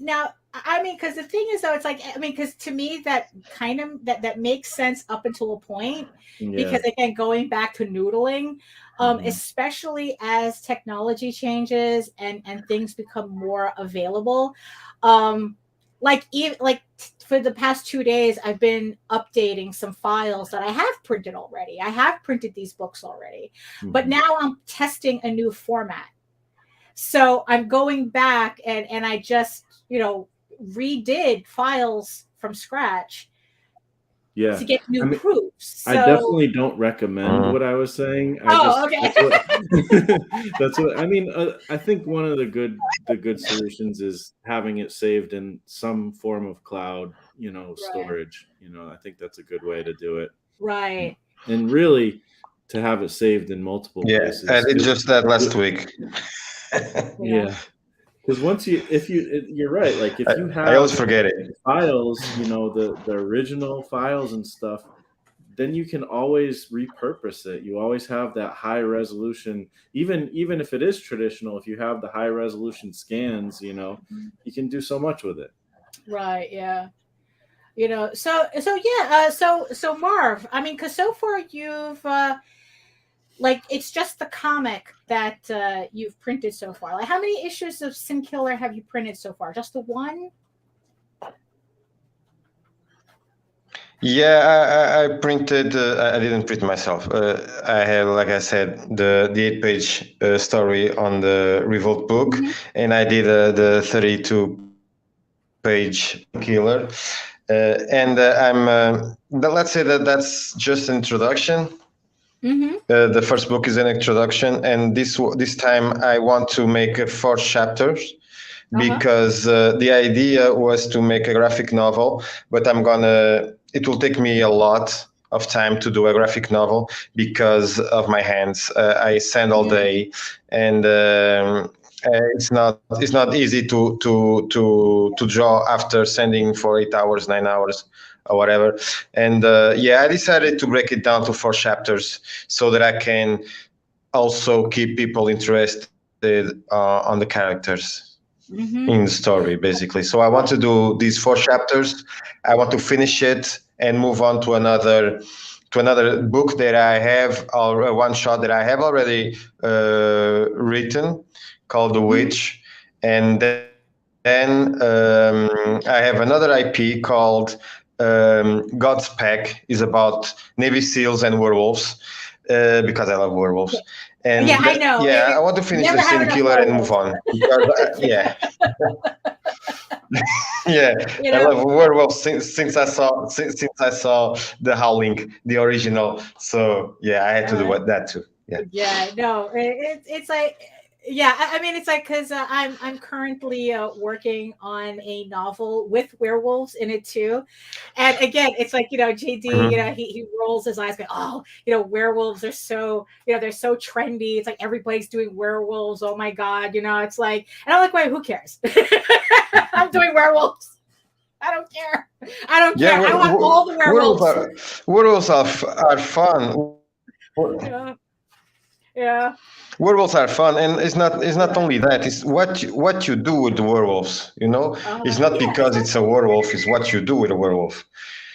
now, I mean, because the thing is, though, it's like, I mean, because to me that kind of that makes sense up until a point, because again, going back to noodling, especially as technology changes and things become more available, like for the past 2 days, I've been updating some files that I have printed already. I have printed these books already, but now I'm testing a new format. So I'm going back and I just, redid files from scratch to get new proofs. So, I definitely don't recommend what I was saying. Okay. That's what I mean. I think one of the good solutions is having it saved in some form of cloud, storage. I think that's a good way to do it. Right. and really to have it saved in multiple places. I did just that last week. Yeah. Because you're right. Like if you have I always forget it. files, the original files and stuff, then you can always repurpose it. You always have that high resolution, even if it is traditional. If you have the high resolution scans, you can do so much with it. Right. Yeah. So Marv, I mean, because so far you've it's just the comic that you've printed so far. Like, how many issues of Sin Killer have you printed so far? Just the one? Yeah, I printed. I didn't print myself. I have, like I said, the 8-page story on the Revolt book, and I did the 32-page Killer. Let's say that's just an introduction. The first book is an introduction, and this time I want to make 4 chapters. Because the idea was to make a graphic novel, but it will take me a lot of time to do a graphic novel because of my hands. I sand all day, and it's not easy to draw after sanding for 8 hours, 9 hours, or whatever. And I decided to break it down to 4 chapters so that I can also keep people interested on the characters. In the story, basically. So I want to do these 4 chapters. I want to finish it and move on to another book that I have, or one shot that I have already written, called The Witch, and then I have another IP called God's Pack. Is about Navy SEALs and werewolves, because I love werewolves. And I know. I want to finish the Sin Killer and move on. Because, I love werewolves since I saw the Howling, the original. So I had to do that too. It's like. Yeah, I mean, it's like, because I'm currently working on a novel with werewolves in it too, and again, it's like, JD, he rolls his eyes, going, oh, werewolves are so, they're so trendy. It's like everybody's doing werewolves. Oh my god, it's like, and I'm like, wait, who cares? I'm doing werewolves. I don't care. I want all the werewolves. Werewolves are fun. Yeah. Werewolves are fun, and it's not only that. It's what you do with the werewolves. It's not because it's a werewolf. It's what you do with a werewolf.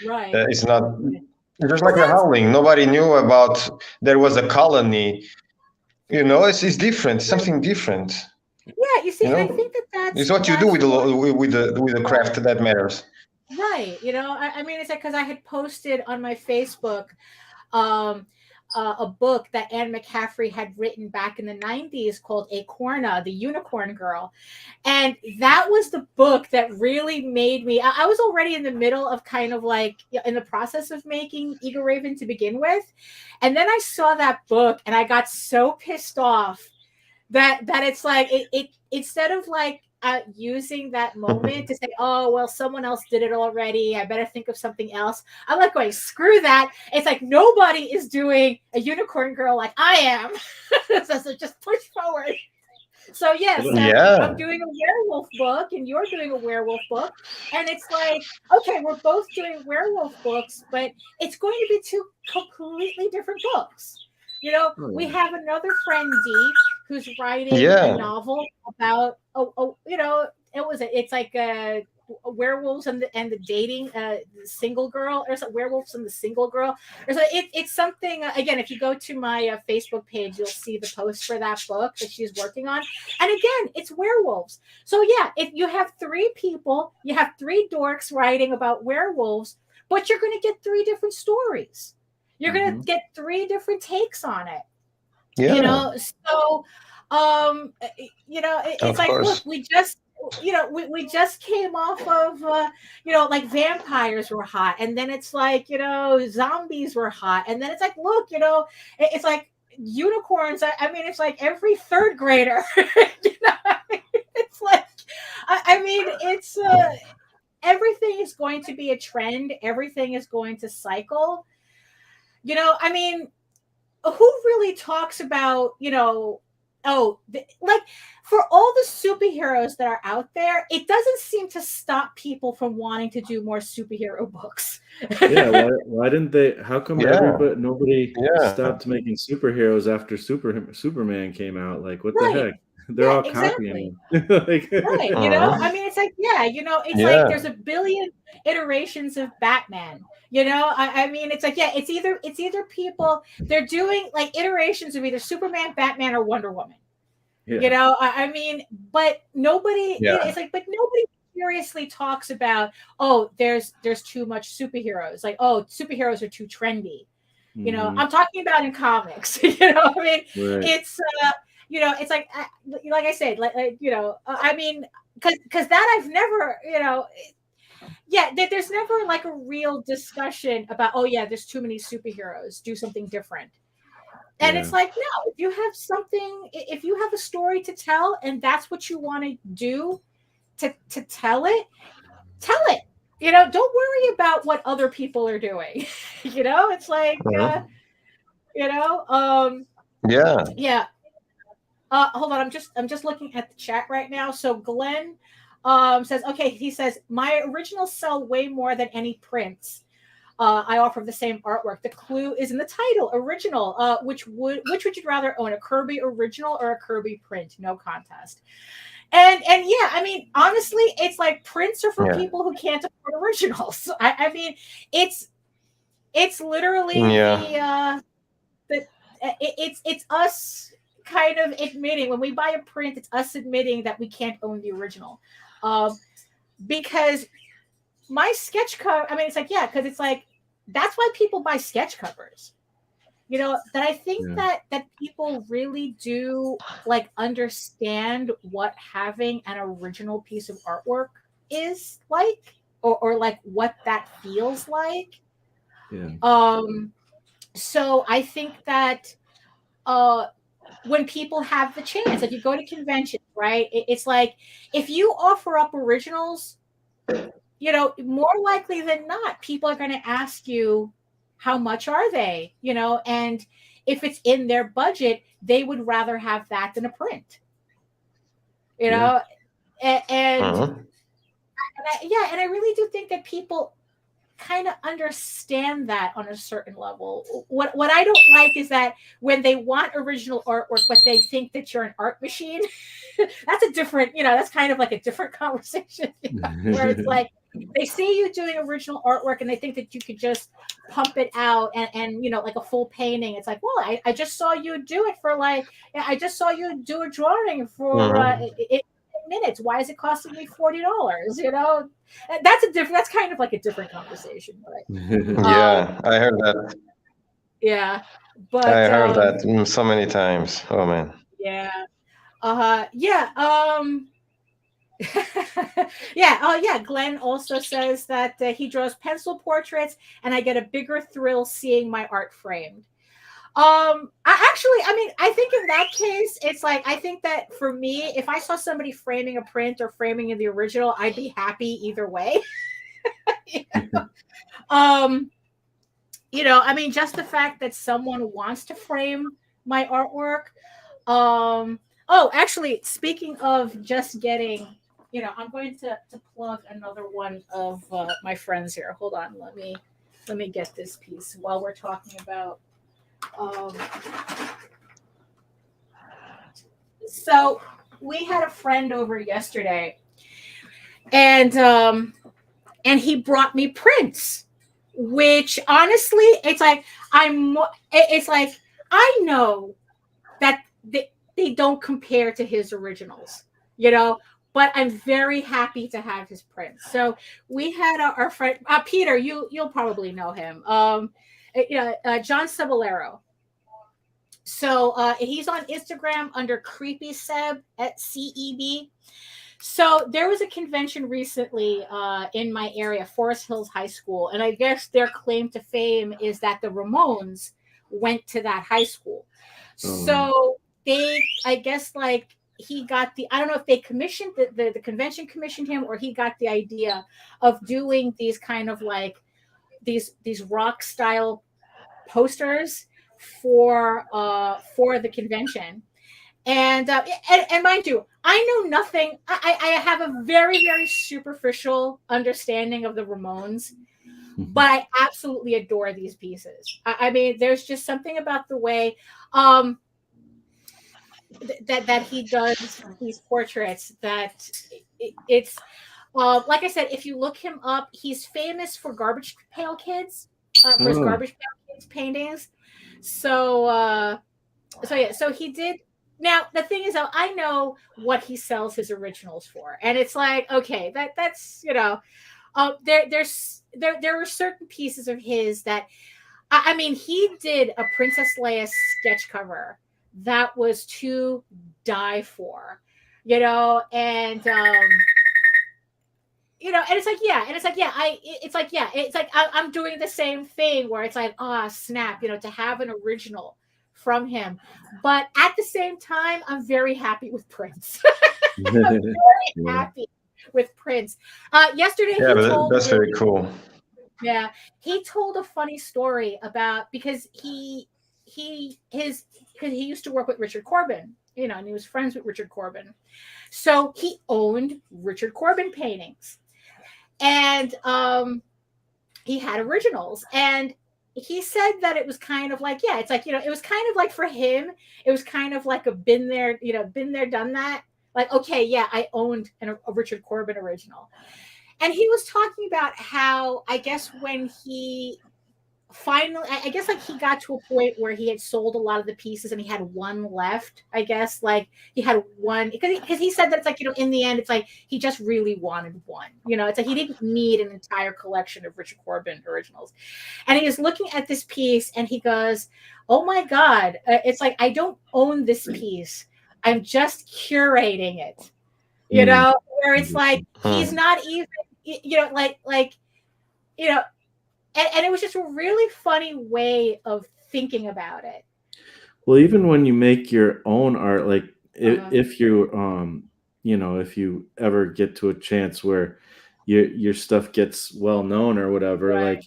Right. It's not just like the Howling. Nobody knew about. There was a colony. It's different. Something different. Yeah, you see, I think that's. It's what you do with the craft that matters. Right. I mean, it's like, because I had posted on my Facebook. A book that Anne McCaffrey had written back in the 90s called Acorna, the Unicorn Girl. And that was the book that really made me, I was already in the middle of kind of like in the process of making Eagle Raven to begin with. And then I saw that book and I got so pissed off that it's like, it instead of like, using that moment to say, oh, well, someone else did it already, I better think of something else. I'm like going, screw that. It's like nobody is doing a unicorn girl like I am. So just push forward. So yes, I'm doing a werewolf book and you're doing a werewolf book. And it's like, okay, we're both doing werewolf books, but it's going to be 2 completely different books. We have another friend, Dee, who's writing a novel about it's like werewolves and the dating single girl, or werewolves and the single girl. Or so it's something. Again, if you go to my Facebook page, you'll see the post for that book that she's working on. And again, it's werewolves. So if you have 3 people, you have 3 dorks writing about werewolves, but you're going to get 3 different stories. You're going to get 3 different takes on it. So it's like, look, we just we just came off of like vampires were hot, and then it's like zombies were hot, and then it's like, look, it's like unicorns. I mean, it's like every 3rd grader. It's like, I mean, it's everything is going to be a trend. Everything is going to cycle. You know, I mean, who really talks about, you know, like for all the superheroes that are out there, it doesn't seem to stop people from wanting to do more superhero books. Yeah, why didn't they? How come nobody stopped making superheroes after Superman came out? Like, what the heck? They're all copying him. Like, right. You know, I mean, it's like, you know, it's like there's a billion iterations of Batman. You know, I mean, it's like, it's either people, they're doing like iterations of either Superman, Batman, or Wonder Woman. Yeah. You know, I mean, but nobody, it's like, but nobody seriously talks about, oh, there's too much superheroes. Like, oh, superheroes are too trendy. You know, I'm talking about in comics. You know, I mean, it's, you know, it's like I said, like you know, I mean, because that I've never, you know, there's never like a real discussion about, oh yeah, there's too many superheroes, do something different. And it's like, no, if you have something, if you have a story to tell and that's what you want to do to tell it. You know, don't worry about what other people are doing. You know, it's like, you know, hold on, I'm just looking at the chat right now. So Glenn says, okay, he says, my originals sell way more than any prints. I offer the same artwork. The clue is in the title, original. Which would you rather own, a Kirby original or a Kirby print? No contest. And yeah, I mean, honestly, it's like prints are for people who can't afford originals. I mean, it's literally it's us kind of admitting, when we buy a print, it's us admitting that we can't own the original, because my sketch cover, I mean, it's like, because it's like, that's why people buy sketch covers. You know, that I think that people really do like understand what having an original piece of artwork is like, or like what that feels like. So I think that when people have the chance, if you go to conventions, right, it's like, if you offer up originals, you know, more likely than not, people are going to ask you, how much are they? You know, and if it's in their budget, they would rather have that than a print. You know, and I really do think that people kind of understand that on a certain level. What I don't like is that when they want original artwork, but they think that you're an art machine. That's a different, you know, that's kind of like a different conversation, you know, where it's like, they see you doing original artwork and they think that you could just pump it out and you know, like a full painting. It's like, well, I just saw you do it for like, I just saw you do a drawing for 8 minutes. Why is it costing me $40? You know, that's kind of like a different conversation. But, I heard that. Yeah, but I heard that so many times. Oh man. Glenn also says that he draws pencil portraits and I get a bigger thrill seeing my art framed. I think in that case, it's like, I think that for me, if I saw somebody framing a print or framing in the original, I'd be happy either way. You know, I mean, just the fact that someone wants to frame my artwork. Actually, speaking of just getting, you know, I'm going to plug another one of my friends here. Hold on, let me get this piece while we're talking about. So we had a friend over yesterday, and he brought me prints, which honestly, it's like I know that they don't compare to his originals, you know, but I'm very happy to have his prints. So we had our friend Peter, you'll probably know him, John Ceballero. So he's on Instagram under Creepy Seb at CEB. So there was a convention recently in my area, Forest Hills High School, and I guess their claim to fame is that the Ramones went to that high school. So they, I guess, like, he got I don't know if they commissioned the convention commissioned him, or he got the idea of doing these kind of like these rock style posters for the convention. And mind you, I know nothing. I have a very, very superficial understanding of the Ramones, but I absolutely adore these pieces. I mean, there's just something about the way that he does these portraits that it's like I said, if you look him up, he's famous for Garbage Pail Kids, for his Garbage Pail Kids paintings. So he did. Now the thing is, though, I know what he sells his originals for, and it's like, okay, that's there were certain pieces of his that, I mean, he did a Princess Leia sketch cover that was to die for, and and it's like I'm doing the same thing where it's like, snap, to have an original from him. But at the same time, I'm very happy with Prince. I'm very happy with Prince. Yesterday, that's very cool. Yeah, he told a funny story about, because he used to work with Richard Corbin, and he was friends with Richard Corbin, so he owned Richard Corbin paintings, and he had originals, and he said that it was kind of like, it's like, it was kind of like, for him, it was kind of like a been there, done that. Like, okay, yeah, I owned a Richard Corbin original. And he was talking about how, I guess, when he finally, I guess, like, he got to a point where he had sold a lot of the pieces and he had one left, I guess, like he had one, because he said that it's like, in the end, it's like he just really wanted one, it's like he didn't need an entire collection of Richard Corbin originals. And he was looking at this piece and he goes, oh my God, it's like, I don't own this piece, I'm just curating it, where it's like, he's not even, and it was just a really funny way of thinking about it. Well, even when you make your own art, like if you, if you ever get to a chance where your stuff gets well known or whatever, like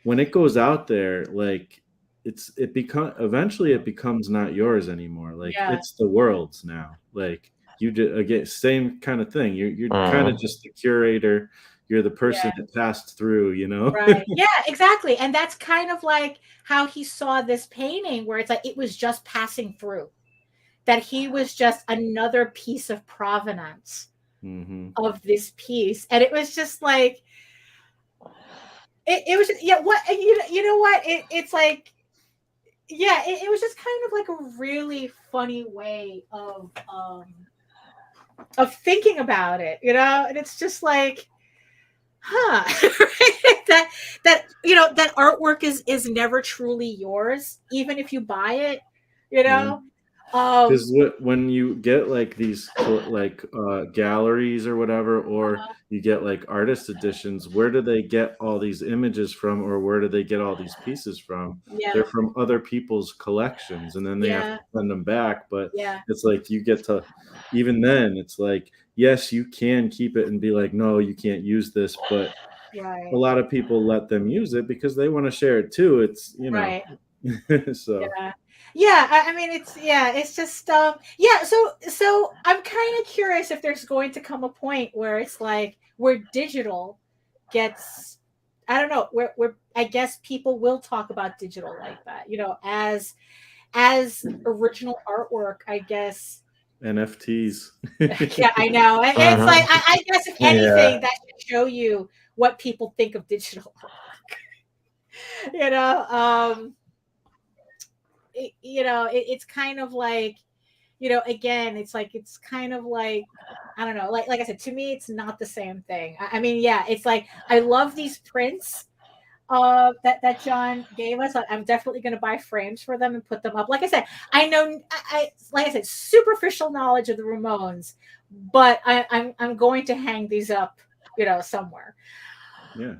when it goes out there, like eventually it becomes not yours anymore. Like it's the world's now. Like you did, again, same kind of thing. You're kind of just the curator. You're the person that passed through, Right. Yeah, exactly. And that's kind of like how he saw this painting, where it's like it was just passing through, that he was just another piece of provenance of this piece. And it was just like, it was, what, you know what? It's like, it was just kind of like a really funny way of thinking about it, and it's just like, that that artwork is never truly yours, even if you buy it, because when you get like these like galleries or whatever, or you get like artist editions, where do they get all these images from, or where do they get all these pieces from? They're from other people's collections, and then they have to send them back. But it's like, you get to, even then it's like, yes, you can keep it and be like, no, you can't use this, but a lot of people let them use it because they want to share it too. It's so I mean, it's just so I'm kind of curious if there's going to come a point where it's like, where digital gets, I don't know, where I guess people will talk about digital like that, as original artwork, I guess. NFTs. Yeah, I know. And it's like, I guess if anything, that should show you what people think of digital artwork. It's kind of like, again, it's like, it's kind of like, I don't know, like I said, to me, it's not the same thing. I mean, it's like, I love these prints that John gave us. I'm definitely going to buy frames for them and put them up. Like I said, I know, like I said, superficial knowledge of the Ramones, but I'm going to hang these up, somewhere. Yeah.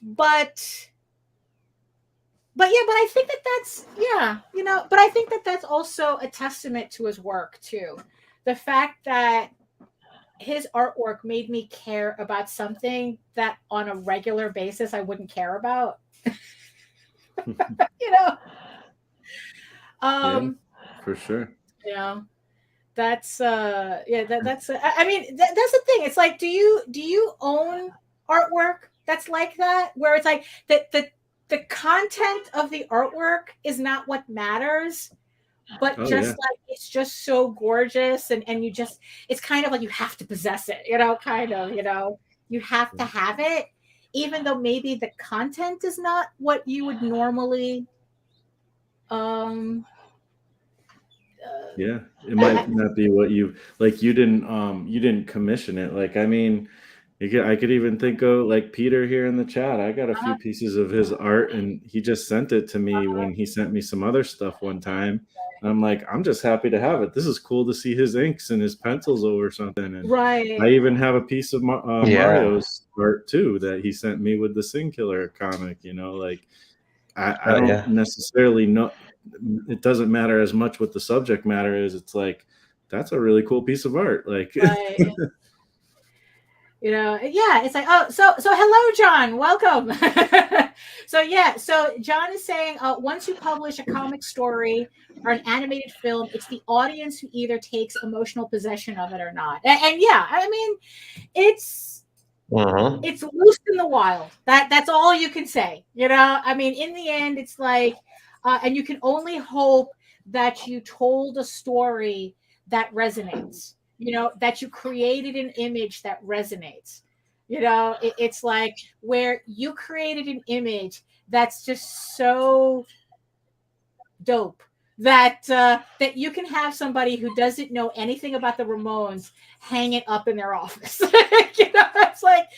But I think that's but I think that's also a testament to his work too. The fact that his artwork made me care about something that on a regular basis I wouldn't care about. You know. Yeah, for sure. You know, that's that's I mean that's the thing. It's like, do you own artwork that's like that, where it's like the content of the artwork is not what matters, but Oh just yeah. like it's just so gorgeous, and you just, it's kind of like you have to possess it, kind of, you have to have it, even though maybe the content is not what you would normally Yeah, it might not be what you like. You didn't commission it. Like, I mean, I could even think of like Peter here in the chat. I got a few pieces of his art, and he just sent it to me when he sent me some other stuff one time. And I'm like, I'm just happy to have it. This is cool to see his inks and his pencils over something. And right. I even have a piece of Mario's art too that he sent me with the Sin Killer comic. Like I don't necessarily know. It doesn't matter as much what the subject matter is. It's like, that's a really cool piece of art. Like, right. It's like, oh, so hello, John, welcome. So John is saying, once you publish a comic story or an animated film, it's the audience who either takes emotional possession of it or not. And yeah, I mean, it's loose in the wild. That's all you can say. I mean, in the end, it's like, and you can only hope that you told a story that resonates. That you created an image that resonates. It's like where you created an image that's just so dope that you can have somebody who doesn't know anything about the Ramones hang it up in their office. It's like,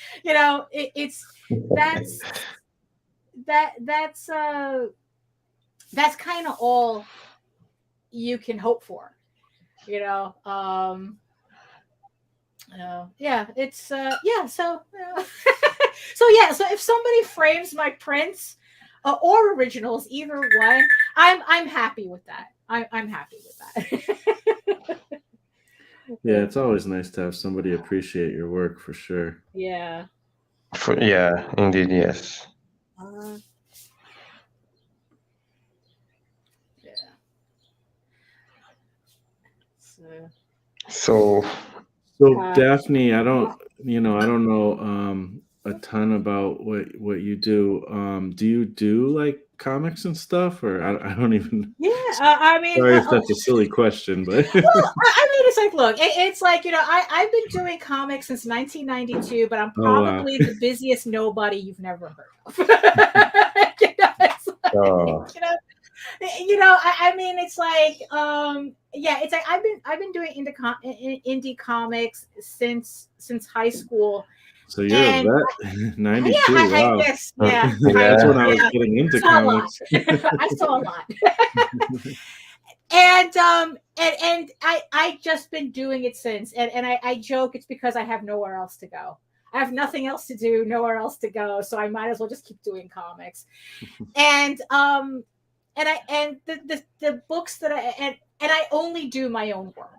that's kind of all you can hope for. It's so so if somebody frames my prints or originals, either one, I'm happy with that. I'm happy with that. Yeah, it's always nice to have somebody appreciate your work, for sure. Yeah. Indeed, yes. So Daphne, I don't know a ton about what you do. Do you do like comics and stuff, or I don't even? Yeah, I mean, sorry if that's a silly question, but well, I mean, it's like, look, it's like, I've been doing comics since 1992, but I'm probably the busiest nobody you've never heard of. It's like, I mean, it's like, it's like I've been doing indie comics since high school. So you're a vet. 92. Yeah, wow. That's when I was getting into comics. I saw a lot. And I just been doing it since, and I joke it's because I have nowhere else to go. I have nothing else to do, nowhere else to go, so I might as well just keep doing comics. And the books that I only do my own work.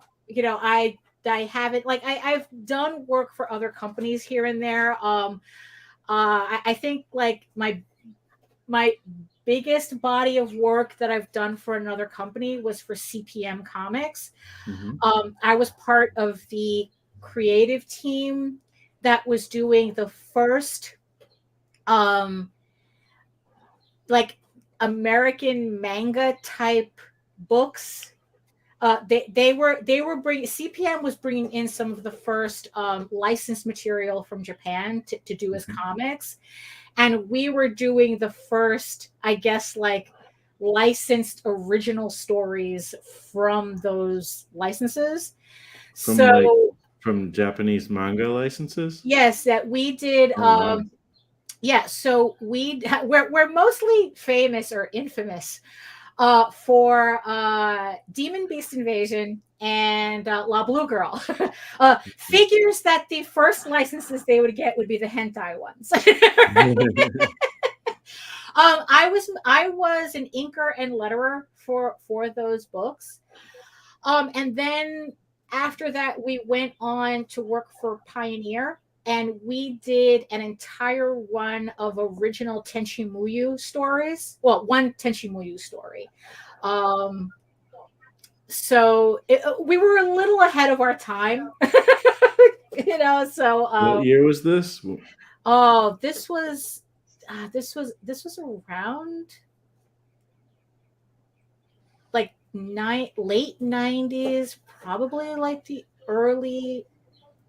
I haven't, like, I've done work for other companies here and there. I think like my biggest body of work that I've done for another company was for CPM Comics. Mm-hmm. I was part of the creative team that was doing the first like American manga type books. They were bringing, CPM was bringing in some of the first licensed material from Japan to do as comics, and we were doing the first, I guess, like licensed original stories from those licenses. From Japanese manga licenses. Yes, that we did. Wow. Yeah, so we're mostly famous or infamous for Demon Beast Invasion and La Blue Girl. Figures that the first licenses they would get would be the hentai ones. I was an inker and letterer for those books. And then after that, we went on to work for Pioneer and we did an entire run of original Tenchi Muyo stories. Well, one Tenchi Muyo story. So we were a little ahead of our time, you know. So what year was this? Oh, this was around like late 90s, probably like the early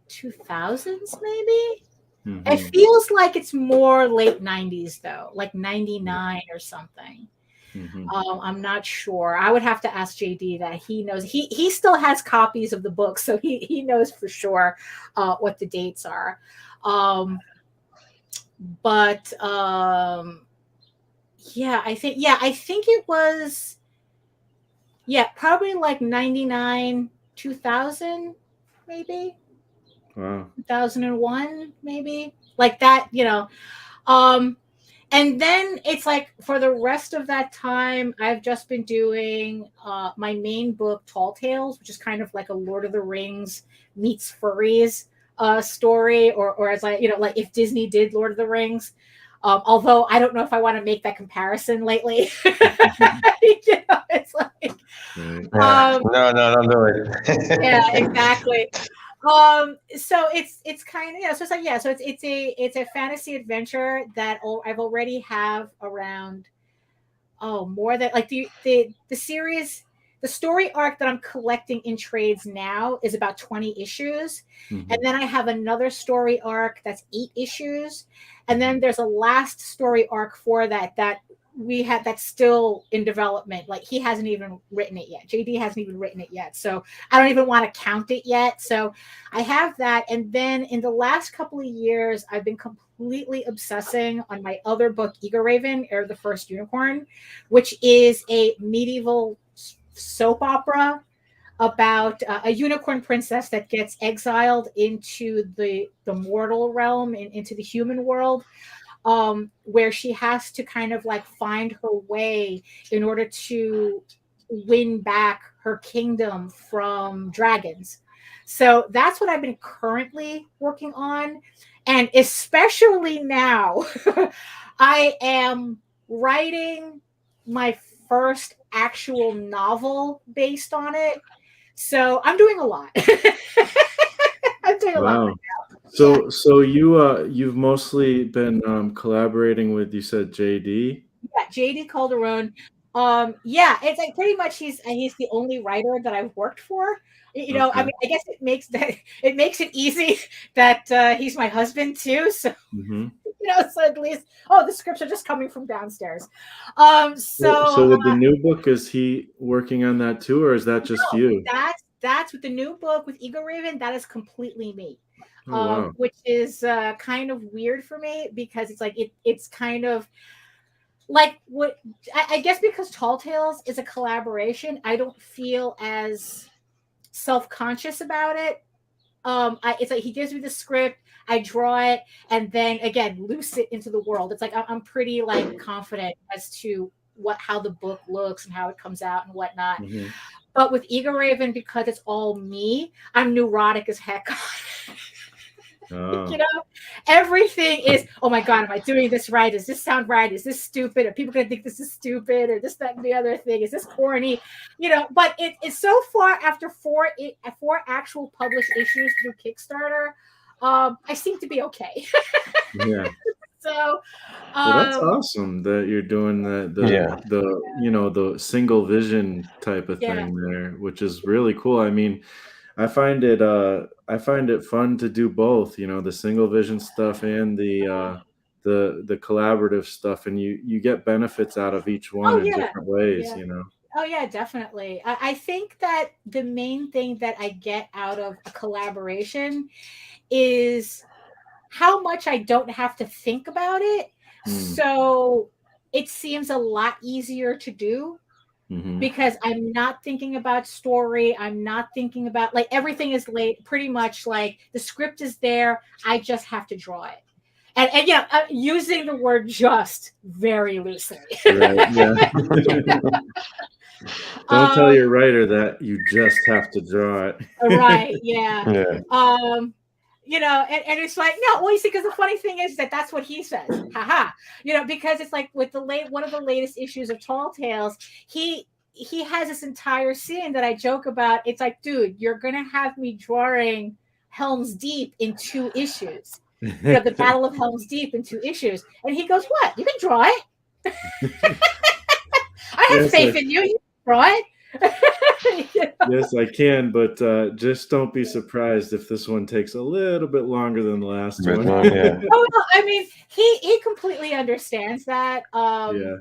2000s, maybe. Mm-hmm. It feels like it's more late 90s though, like 99 or something. Mm-hmm. I'm not sure. I would have to ask JD that. He knows. He still has copies of the book, so he knows for sure what the dates are. But yeah, I think it was probably like 99, 2000, maybe. Wow. 2001, maybe, like that, you know. And then it's like for the rest of that time, I've just been doing my main book, Tall Tales, which is kind of like a Lord of the Rings meets furries story, or as like, you know, like if Disney did Lord of the Rings. Although I don't know if I want to make that comparison lately. You know, it's like no, don't do it. Yeah, exactly. So it's kind of, so it's like, so it's a fantasy adventure that I've already have around more than like the series. The story arc that I'm collecting in trades now is about 20 issues. Mm-hmm. And then I have another story arc that's 8 issues. And then there's a last story arc for that we had that's still in development. Like he hasn't even written it yet. JD hasn't even written it yet. So I don't even want to count it yet. So I have that. And then in the last couple of years, I've been completely obsessing on my other book, Eager Raven, Heir of the First Unicorn, which is a medieval soap opera about a unicorn princess that gets exiled into the mortal realm and into the human world, where she has to kind of like find her way in order to win back her kingdom from dragons. So that's what I've been currently working on. And especially now, I am writing my first actual novel based on it. So I'm doing a lot. I'm doing a lot right now. So you've mostly been collaborating with, you said JD? Yeah, JD Calderon. It's like pretty much he's the only writer that I've worked for. You know, I mean, I guess it makes it easy that he's my husband too. So mm-hmm. You know, so at least the scripts are just coming from downstairs. So with the new book, is he working on that too, or is that just you? That's with the new book with Eager Raven. That is completely me. Wow. Which is kind of weird for me because it's like it's kind of like what I guess because Tall Tales is a collaboration, I don't feel as self-conscious about it. It's like he gives me the script, I draw it, and then again loose it into the world. It's like I'm pretty like confident as to how the book looks and how it comes out and whatnot. Mm-hmm. But with Eager Raven, because it's all me, I'm neurotic as heck. You know, everything is, oh my God, am I doing this right? Does this sound right? Is this stupid? Are people going to think this is stupid? Or this, that, and the other thing? Is this corny? You know, but it's so far after four actual published issues through Kickstarter, I seem to be okay. Yeah. So that's awesome that you're doing the you know, the single vision type of thing there, which is really cool. I mean, I find it fun to do both, you know, the single vision stuff and the collaborative stuff, and you get benefits out of each one in different ways, you know. Oh yeah, definitely. I think that the main thing that I get out of a collaboration is how much I don't have to think about it. So it seems a lot easier to do. Mm-hmm. Because I'm not thinking about story. I'm not thinking about, like, everything is laid pretty much like the script is there. I just have to draw it. And yeah, I'm using the word just very loosely. Right, yeah. Don't tell your writer that you just have to draw it. Right, yeah. And it's like, no, well, you see, because the funny thing is that's what he says. Haha. Because it's like with one of the latest issues of Tall Tales, he has this entire scene that I joke about. It's like, dude, you're going to have me drawing Helm's Deep in 2 issues. The Battle of Helm's Deep in 2 issues. And he goes, what? You can draw it. I have faith in you. You can draw it. Yes, I can, but just don't be surprised if this one takes a little bit longer than the last one. Yeah. Oh, no, I mean, he completely understands that. Yeah.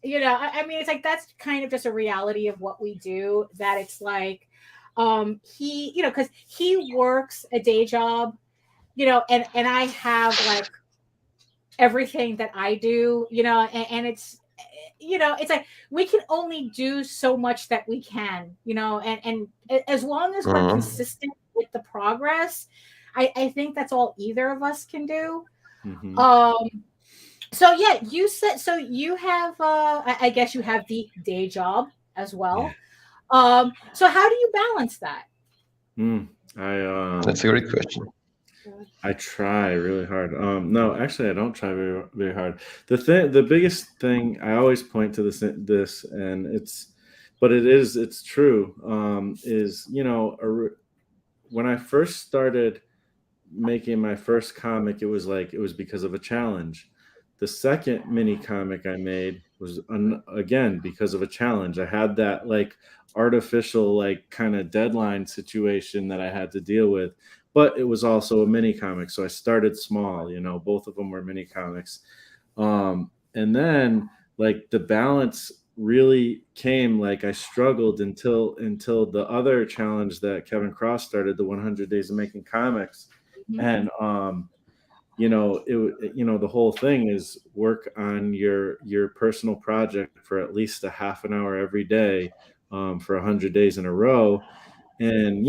I mean, it's like that's kind of just a reality of what we do. That it's like, he, because he works a day job, and I have like everything that I do, and it's. It's like we can only do so much that we can, and as long as we're consistent with the progress, I think that's all either of us can do. So yeah, you said so you have I guess you have the day job as well. Yeah. So how do you balance that? That's a great question. I try really hard. No, actually, I don't try very, very hard. The biggest thing I always point to this, and it's true. Is when I first started making my first comic, it was because of a challenge. The second mini comic I made was again because of a challenge. I had that like artificial like kind of deadline situation that I had to deal with. But it was also a mini comic. So I started small, both of them were mini comics. And then like the balance really came, like I struggled until the other challenge that Kevin Cross started, the 100 Days of Making Comics. And, the whole thing is work on your personal project for at least a half an hour every day for 100 days in a row. And,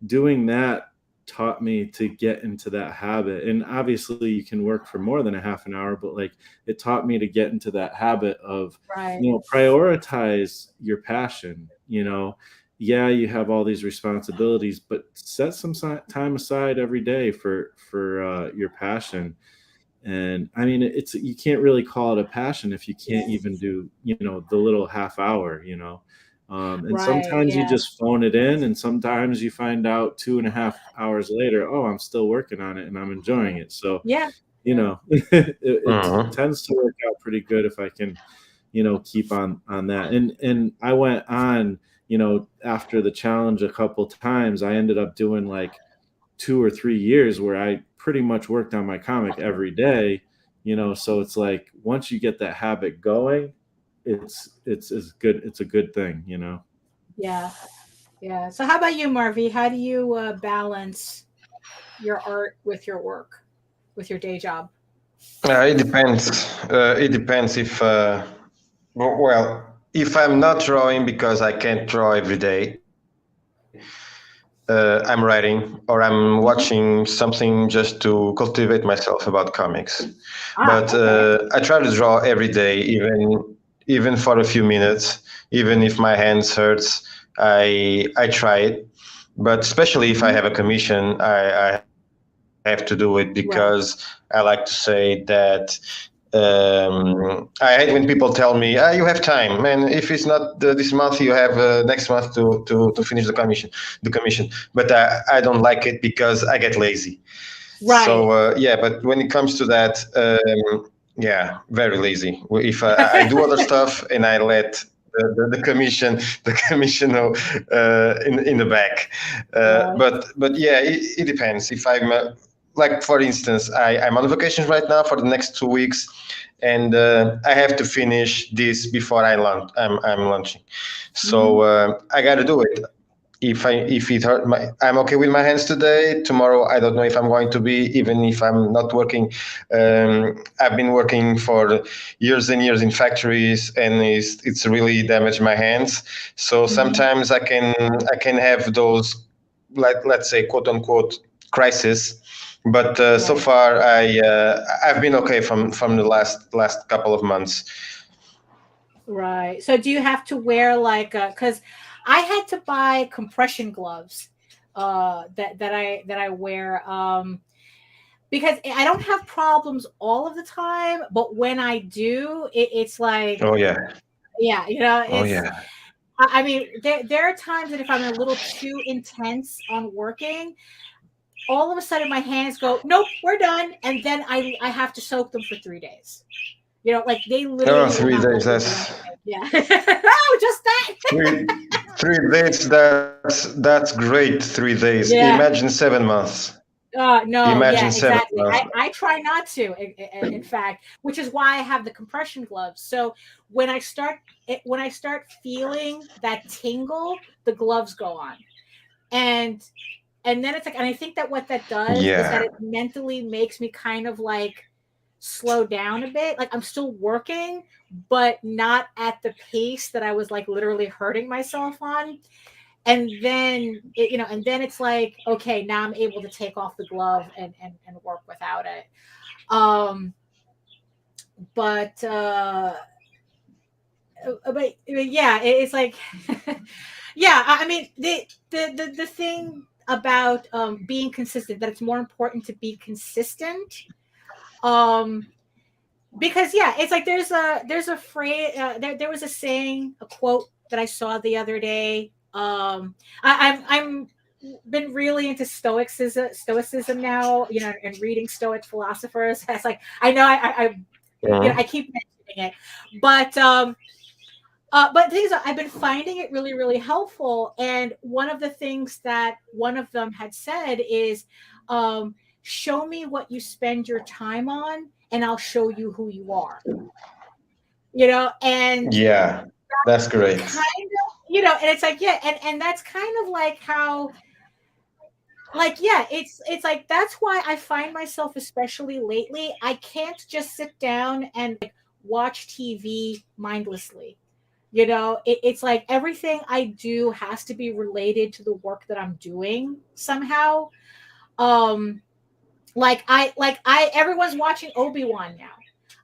doing that taught me to get into that habit. And obviously you can work for more than a half an hour, but like it taught me to get into that habit of, prioritize your passion. Yeah, you have all these responsibilities, but set some time aside every day for your passion. And I mean, you can't really call it a passion if you can't even do, the little half hour, and sometimes you just phone it in, and sometimes you find out 2.5 hours later, oh, I'm still working on it and I'm enjoying it. So, it tends to work out pretty good if I can, keep on that. And I went on, after the challenge a couple times, I ended up doing like 2 or 3 years where I pretty much worked on my comic every day, so it's like once you get that habit going, it's good. It's a good thing, Yeah. So how about you, MarV? How do you balance your art with your work, with your day job? It depends. It depends if if I'm not drawing because I can't draw every day, I'm writing or I'm watching something just to cultivate myself about comics. But I try to draw every day, even for a few minutes, even if my hands hurts, I try it. But especially if I have a commission, I have to do it because I like to say that I hate when people tell me, you have time, and if it's not this month, you have next month to finish the commission. But I don't like it because I get lazy. Right. So but when it comes to that, very lazy. If I do other stuff and I let the commission in the back. But yeah, it depends. If I'm like, for instance, I'm on vacation right now for the next 2 weeks, and I have to finish this before I'm launching. So I got to do it. If it hurt I'm okay with my hands today. Tomorrow, I don't know if I'm going to be, even if I'm not working. I've been working for years and years in factories, and it's really damaged my hands. So sometimes I can have those, let's say, quote unquote, crisis. But so far, I've been okay from the last couple of months. Right. So do you have to wear like, because I had to buy compression gloves that I wear. Because I don't have problems all of the time, but when I do, it's like, oh yeah, it's. I mean, there are times that if I'm a little too intense on working, all of a sudden my hands go, nope, we're done, and then I have to soak them for 3 days. Like they literally. 3 days. That's oh, just that. 3 days. That's great. 3 days. Yeah. Imagine 7 months. No, Imagine 7 exactly. months. I try not to, in fact, which is why I have the compression gloves. So when I start feeling that tingle, the gloves go on, and then it's like, and I think that what that does is that it mentally makes me kind of like slow down a bit. Like I'm still working, but not at the pace that I was like literally hurting myself on. And then it's like, okay, now I'm able to take off the glove and work without it. But yeah, it's like, yeah. I mean, the thing about being consistent, that it's more important to be consistent. Because yeah, it's like there's a phrase. There was a saying, a quote that I saw the other day. I'm been really into stoicism now, and reading Stoic philosophers. It's like, I know I keep mentioning it, but things I've been finding it really, really helpful. And one of the things that one of them had said is, show me what you spend your time on, and I'll show you who you are. And yeah, that's great. Kind of, and it's like, yeah, and that's kind of like how, like, yeah, it's like, that's why I find myself, especially lately, I can't just sit down and like watch TV mindlessly. It's like everything I do has to be related to the work that I'm doing somehow. Everyone's watching Obi-Wan now.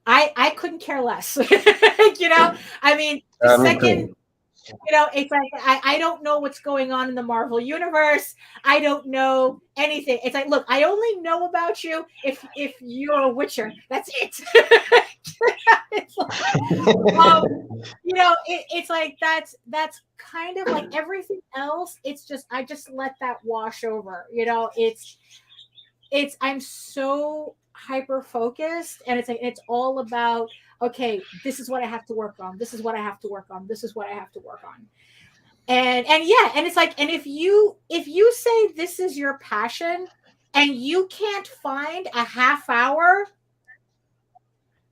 I couldn't care less. I mean, the second, it's like, I don't know what's going on in the Marvel universe. I don't know anything. It's like, look, I only know about you if you're a Witcher. That's it. It's like, it's like, that's kind of like everything else. It's just, I just let that wash over. I'm so hyper focused, and it's like, it's all about, okay, this is what I have to work on. This is what I have to work on. This is what I have to work on. And yeah, and it's like, and if you say this is your passion and you can't find a half hour,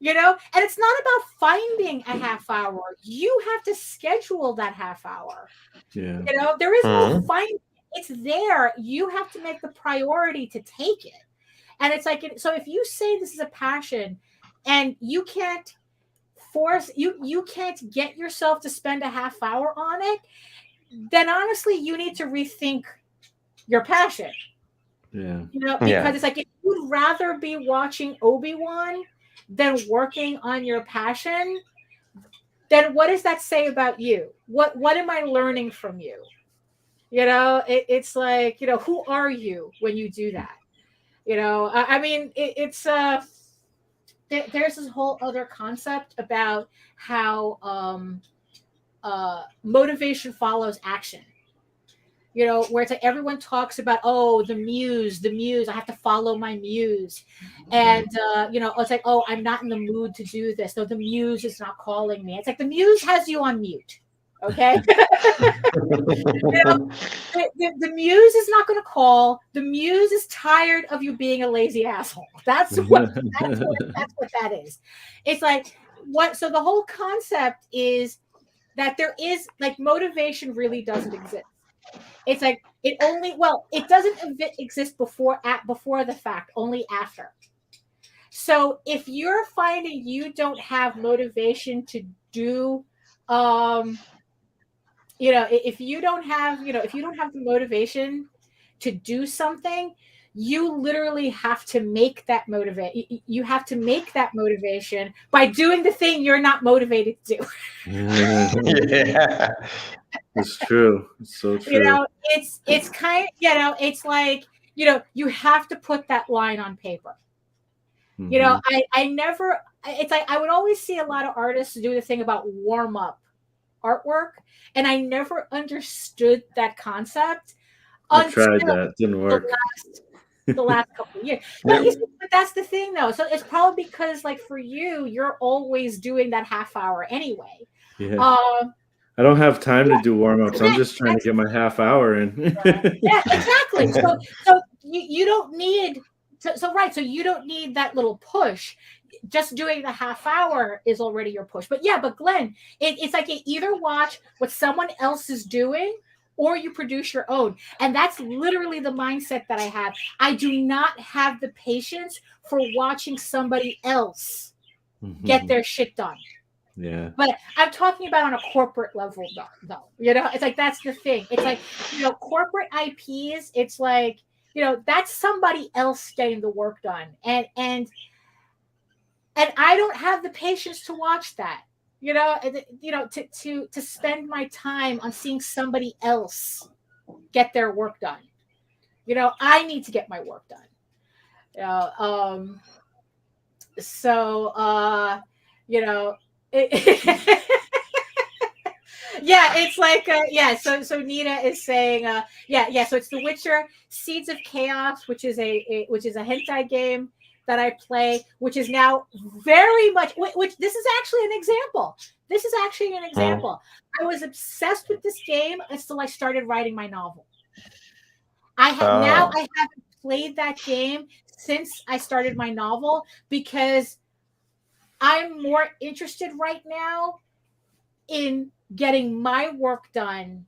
and it's not about finding a half hour. You have to schedule that half hour. Yeah. There is no finding. It's there. You have to make the priority to take it. And it's like, so if you say this is a passion and you can't you can't get yourself to spend a half hour on it, then honestly, you need to rethink your passion. Yeah. Because it's like, if you'd rather be watching Obi-Wan than working on your passion, then what does that say about you? What am I learning from you? It's like, who are you when you do that? I mean, it's there's this whole other concept about how motivation follows action. Where it's like everyone talks about, oh, the muse, I have to follow my muse. And, it's like, oh, I'm not in the mood to do this. No, the muse is not calling me. It's like, the muse has you on mute. Okay. The muse is not going to call. The muse is tired of you being a lazy asshole. That's what that is. It's like, so the whole concept is that there is, like, motivation really doesn't exist. It's like, it doesn't exist before the fact, only after. So if you're finding you don't have motivation to do, if you don't have the motivation to do something, you literally have to make that you have to make that motivation by doing the thing you're not motivated to do. Yeah. It's true. It's so true. You know, it's kind of, you know, it's like, you know, you have to put that line on paper. You know, I never, it's like I would always see a lot of artists do the thing about warm up artwork, and I never understood that concept I until tried that. Didn't work. The last couple of years. But, but that's the thing, though. So it's probably because, like, for you, you're always doing that half hour anyway. Yeah. I don't have time to do warm ups. I'm just trying to get my half hour in. Yeah, exactly. So you don't need. So you don't need that little push. Just doing the half hour is already your push. But yeah, but Glenn, it's like you either watch what someone else is doing or you produce your own. And that's literally the mindset that I have. I do not have the patience for watching somebody else get their shit done. Yeah. But I'm talking about on a corporate level, though. You know, it's like that's the thing. It's like, you know, corporate IPs, it's like, you know, that's somebody else getting the work done. And I don't have the patience to watch that. You know, to spend my time on seeing somebody else get their work done. You know, I need to get my work done. You know, yeah, it's like so Nita is saying so it's The Witcher Seeds of Chaos, which is a hentai game that I play, which is now very much, which this is actually an example. I was obsessed with this game until I started writing my novel. I haven't played that game since I started my novel because I'm more interested right now in getting my work done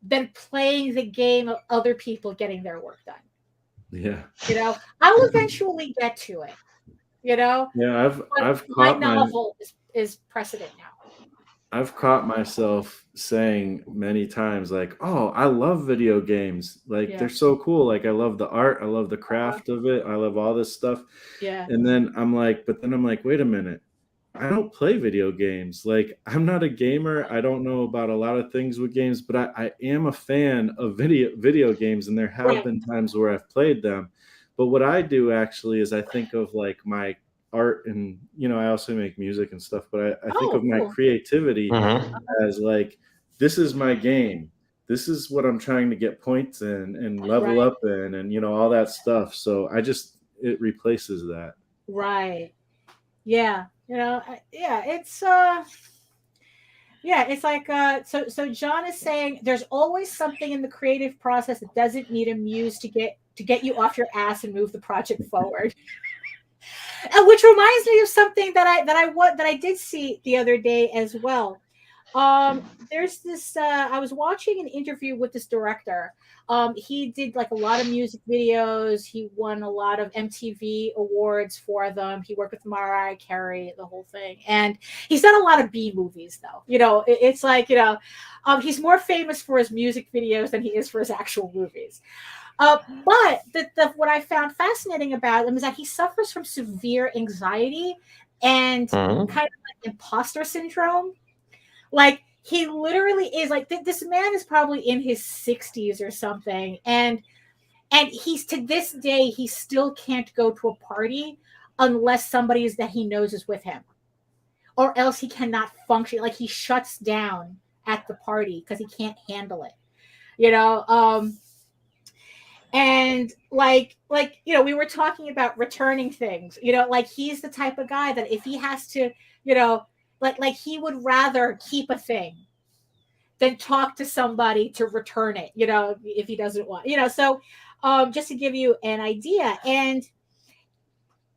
than playing the game of other people getting their work done. Yeah. You know, I'll eventually get to it. You know? Yeah, I've my caught novel is precedent now. I've caught myself saying many times, like, oh, I love video games. Like, they're so cool. Like, I love the art. I love the craft of it. I love all this stuff. Yeah. And then I'm like, wait a minute. I don't play video games. Like, I'm not a gamer. I don't know about a lot of things with games, but I am a fan of video games, and there have been times where I've played them. But what I do actually is I think of like my art, and you know, I also make music and stuff, but I think of my creativity as like, this is my game. This is what I'm trying to get points in and level up in, and you know, all that stuff. So it replaces that. Right. Yeah. You know, it's it's like so John is saying there's always something in the creative process that doesn't need a muse to get you off your ass and move the project forward. Which reminds me of something that I did see the other day as well. There's this I was watching an interview with this director. He did like a lot of music videos. He won a lot of MTV awards for them. He worked with Mariah Carey, the whole thing. And he's done a lot of B movies though. You know, it's like, you know, he's more famous for his music videos than he is for his actual movies. But what I found fascinating about him is that he suffers from severe anxiety and kind of like imposter syndrome. Like, he literally is like, this man is probably in his 60s or something. And he's, to this day, he still can't go to a party unless somebody that he knows is with him. Or else he cannot function. Like, he shuts down at the party because he can't handle it. You know? And like, you know, we were talking about returning things. You know, like, he's the type of guy that if he has to, you know, like he would rather keep a thing than talk to somebody to return it, you know, if he doesn't want, you know. So just to give you an idea. And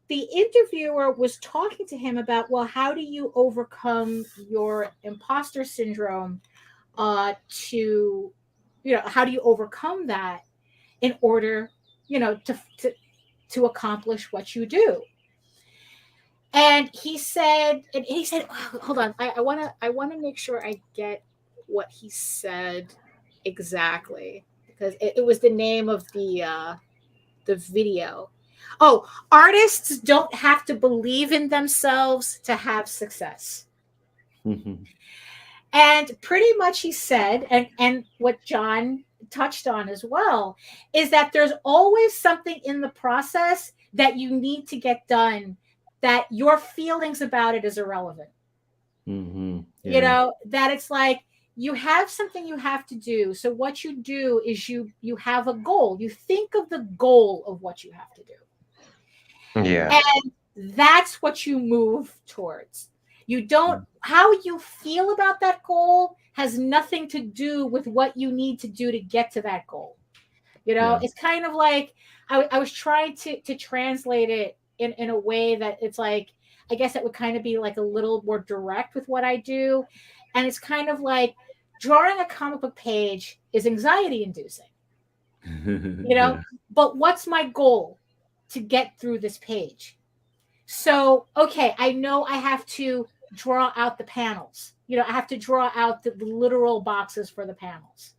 the interviewer was talking to him about, well, how do you overcome your imposter syndrome to, you know, how do you overcome that in order, you know, to accomplish what you do? And he said, hold on, I want to make sure I get what he said exactly, because it was the name of the video. Oh, artists don't have to believe in themselves to have success. And pretty much he said, and what John touched on as well, is that there's always something in the process that you need to get done, that your feelings about it is irrelevant. Mm-hmm. Yeah. You know, that it's like you have something you have to do. So what you do is you have a goal. You think of the goal of what you have to do. Yeah. And that's what you move towards. You don't, how you feel about that goal has nothing to do with what you need to do to get to that goal. You know, it's kind of like, I was trying to translate it in a way that it's like, I guess it would kind of be like a little more direct with what I do. And it's kind of like drawing a comic book page is anxiety inducing, you know, but what's my goal to get through this page? So, okay, I know I have to draw out the panels. You know, I have to draw out the literal boxes for the panels.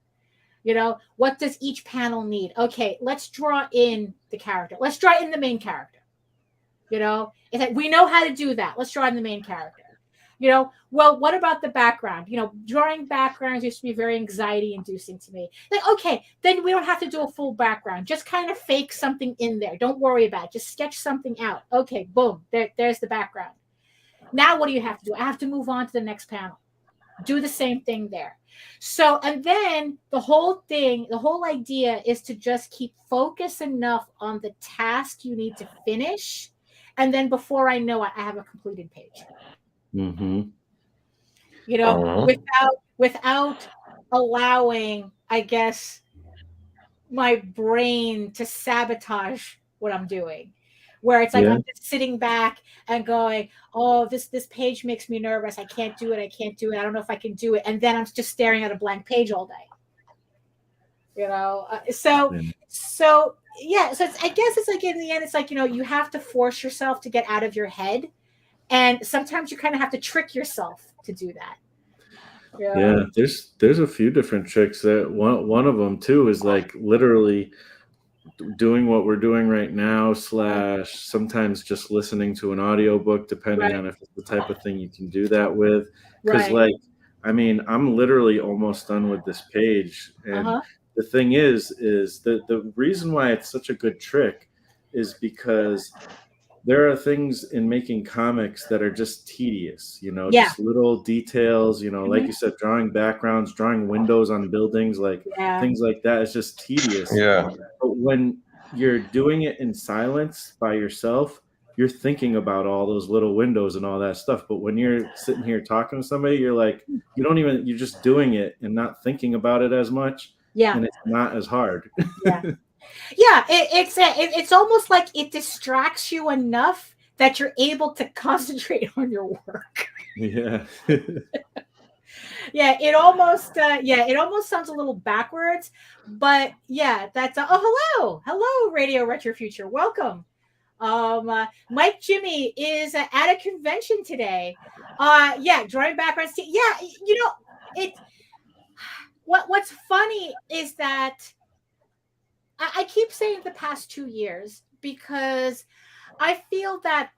You know, what does each panel need? Okay, let's draw in the character. Let's draw in the main character. You know, it's like we know how to do that. Let's draw in the main character. You know, well, what about the background? You know, drawing backgrounds used to be very anxiety inducing to me. Like, okay, then we don't have to do a full background. Just kind of fake something in there. Don't worry about it. Just sketch something out. Okay, boom, there's the background. Now what do you have to do? I have to move on to the next panel. Do the same thing there. So, and then the whole thing, the whole idea is to just keep focus enough on the task you need to finish. And then before I know it, I have a completed page. Mm-hmm. You know, without allowing, I guess, my brain to sabotage what I'm doing. Where it's like I'm just sitting back and going, oh, this page makes me nervous. I can't do it. I don't know if I can do it. And then I'm just staring at a blank page all day. You know, so I guess it's like in the end, it's like, you know, you have to force yourself to get out of your head. And sometimes you kind of have to trick yourself to do that. Yeah, there's a few different tricks. That one of them too is like literally doing what we're doing right now / sometimes just listening to an audiobook, depending on if it's the type of thing you can do that with. Because like, I mean, I'm literally almost done with this page. And the thing is the reason why it's such a good trick is because there are things in making comics that are just tedious, you know, just little details, you know, like you said, drawing backgrounds, drawing windows on buildings, like things like that is just tedious. Yeah. But when you're doing it in silence by yourself, you're thinking about all those little windows and all that stuff. But when you're sitting here talking to somebody, you're like, you're just doing it and not thinking about it as much. Yeah. And it's not as hard. Yeah, it's almost like it distracts you enough that you're able to concentrate on your work. Yeah. It almost sounds a little backwards, but that's hello, Radio Retro Future, welcome. Mike Jimmy is at a convention today. Drawing backgrounds. You know, what's funny is that I keep saying the past 2 years because I feel that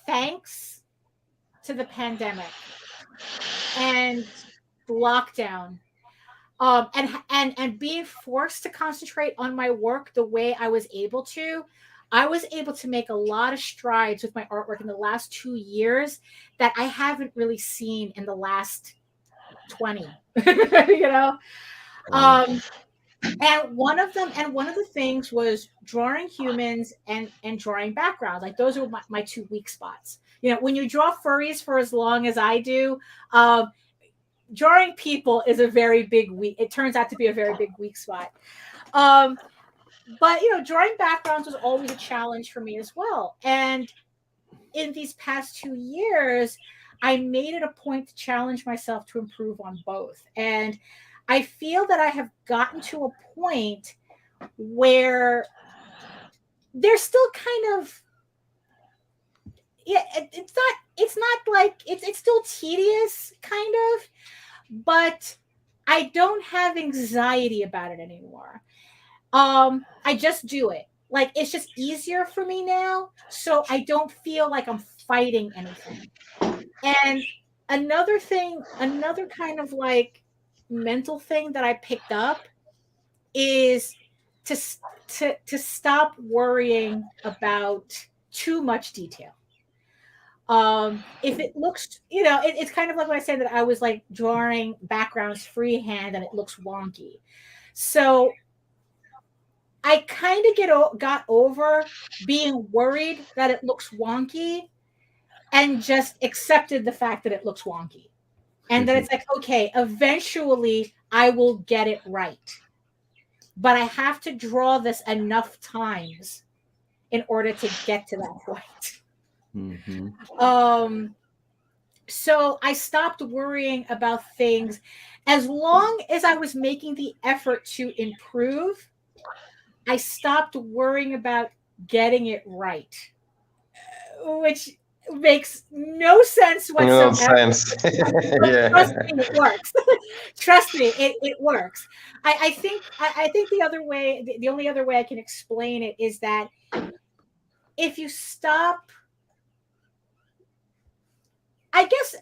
thanks to the pandemic and lockdown, and being forced to concentrate on my work the way I was able to make a lot of strides with my artwork in the last 2 years that I haven't really seen in the last 20. You know. And one of the things was drawing humans and drawing backgrounds. Like those are my 2 weak spots. You know, when you draw furries for as long as I do, drawing people is a very big it turns out to be a very big weak spot. But you know, drawing backgrounds was always a challenge for me as well. And in these past 2 years, I made it a point to challenge myself to improve on both. And I feel that I have gotten to a point where they're still kind of, it's not like, it's still tedious kind of, but I don't have anxiety about it anymore. I just do it. Like, it's just easier for me now. So I don't feel like I'm fighting anything. And another kind of like mental thing that I picked up is to stop worrying about too much detail. If it looks, it's kind of like when I said that I was like drawing backgrounds freehand and it looks wonky. So I kind of got over being worried that it looks wonky and just accepted the fact that it looks wonky. And then it's like, okay, eventually I will get it right. But I have to draw this enough times in order to get to that point. Mm-hmm. So I stopped worrying about things. As long as I was making the effort to improve, I stopped worrying about getting it right, which makes no sense whatsoever. No sense. Yeah. Trust me, it works. Trust me, it works. I think the only other way I can explain it is that if you stop, I guess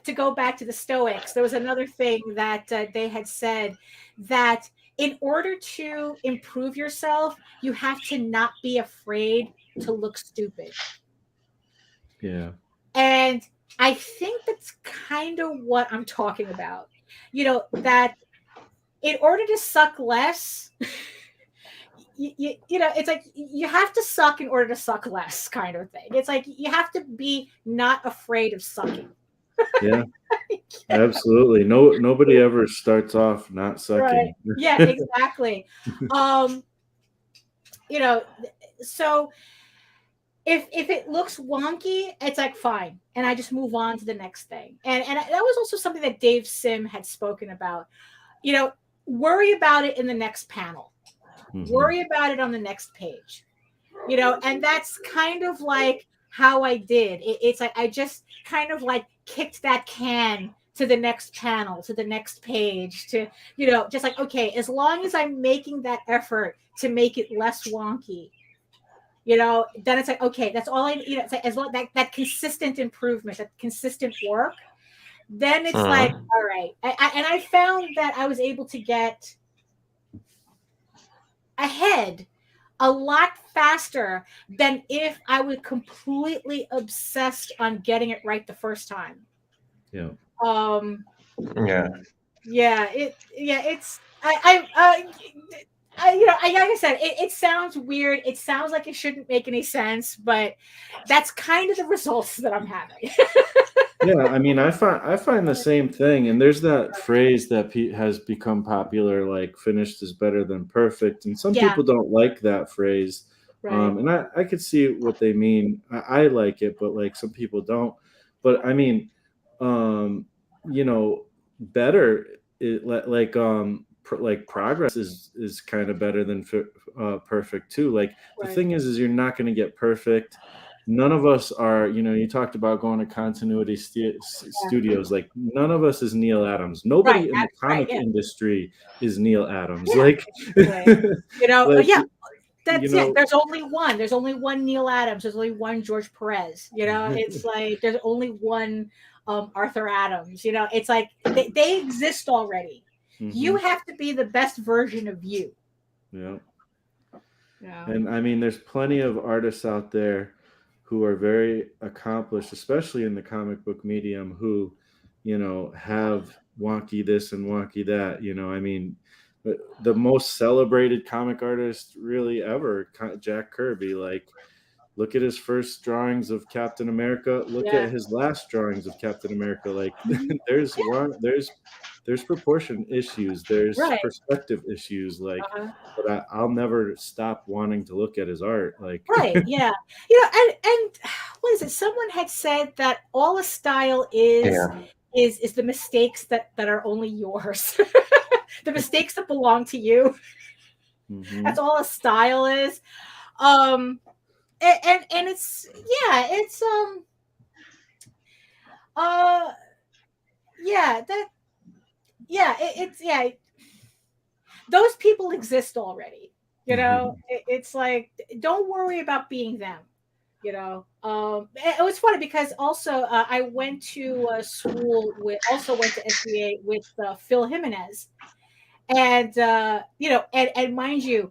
to go back to the Stoics, there was another thing that they had said, that in order to improve yourself, you have to not be afraid to look stupid. Yeah. And I think that's kind of what I'm talking about. That in order to suck less, it's like you have to suck in order to suck less, kind of thing. It's like you have to be not afraid of sucking. Yeah, absolutely. Nobody ever starts off not sucking. Right. Yeah, exactly. So if it looks wonky, it's like fine, and I just move on to the next thing. And that was also something that Dave Sim had spoken about. Worry about it in the next panel. Mm-hmm. Worry about it on the next page. And that's kind of like how I did. It's like I just kind of like kicked that can to the next panel, to the next page, to just like, okay, as long as I'm making that effort to make it less wonky, then it's like, okay, that's all I it's like, as long that consistent improvement, that consistent work, then it's like, all right. And I found that I was able to get ahead a lot faster than if I was completely obsessed on getting it right the first time. Yeah. It's like I said, it sounds weird. It sounds like it shouldn't make any sense, but that's kind of the results that I'm having. Yeah, I mean, I find the same thing, and there's that phrase that has become popular, like "finished is better than perfect," and some people don't like that phrase. Right. And I could see what they mean. I like it, but like some people don't. But I mean, better like progress is kind of better than perfect too. Like the thing is you're not going to get perfect. None of us are, you talked about going to continuity studios. Like none of us is Neil Adams. Nobody in the comic industry is Neil Adams. Yeah. Like, There's only one. There's only one Neil Adams. There's only one George Perez. It's like there's only one Arthur Adams. It's like they exist already. Mm-hmm. You have to be the best version of you. Yeah. And I mean, there's plenty of artists out there who are very accomplished, especially in the comic book medium, who, have wonky this and wonky that. I mean, the most celebrated comic artist really ever, Jack Kirby. Like, look at his first drawings of Captain America. Look at his last drawings of Captain America. Like, there's proportion issues. There's perspective issues. Like, but I'll never stop wanting to look at his art. Like, yeah. And what is it? Someone had said that all a style is the mistakes that are only yours. The mistakes that belong to you. Mm-hmm. That's all a style is. And it's those people exist already. It's like, don't worry about being them. It was funny because also I went to school went to SBA with Phil Jimenez, and and mind you,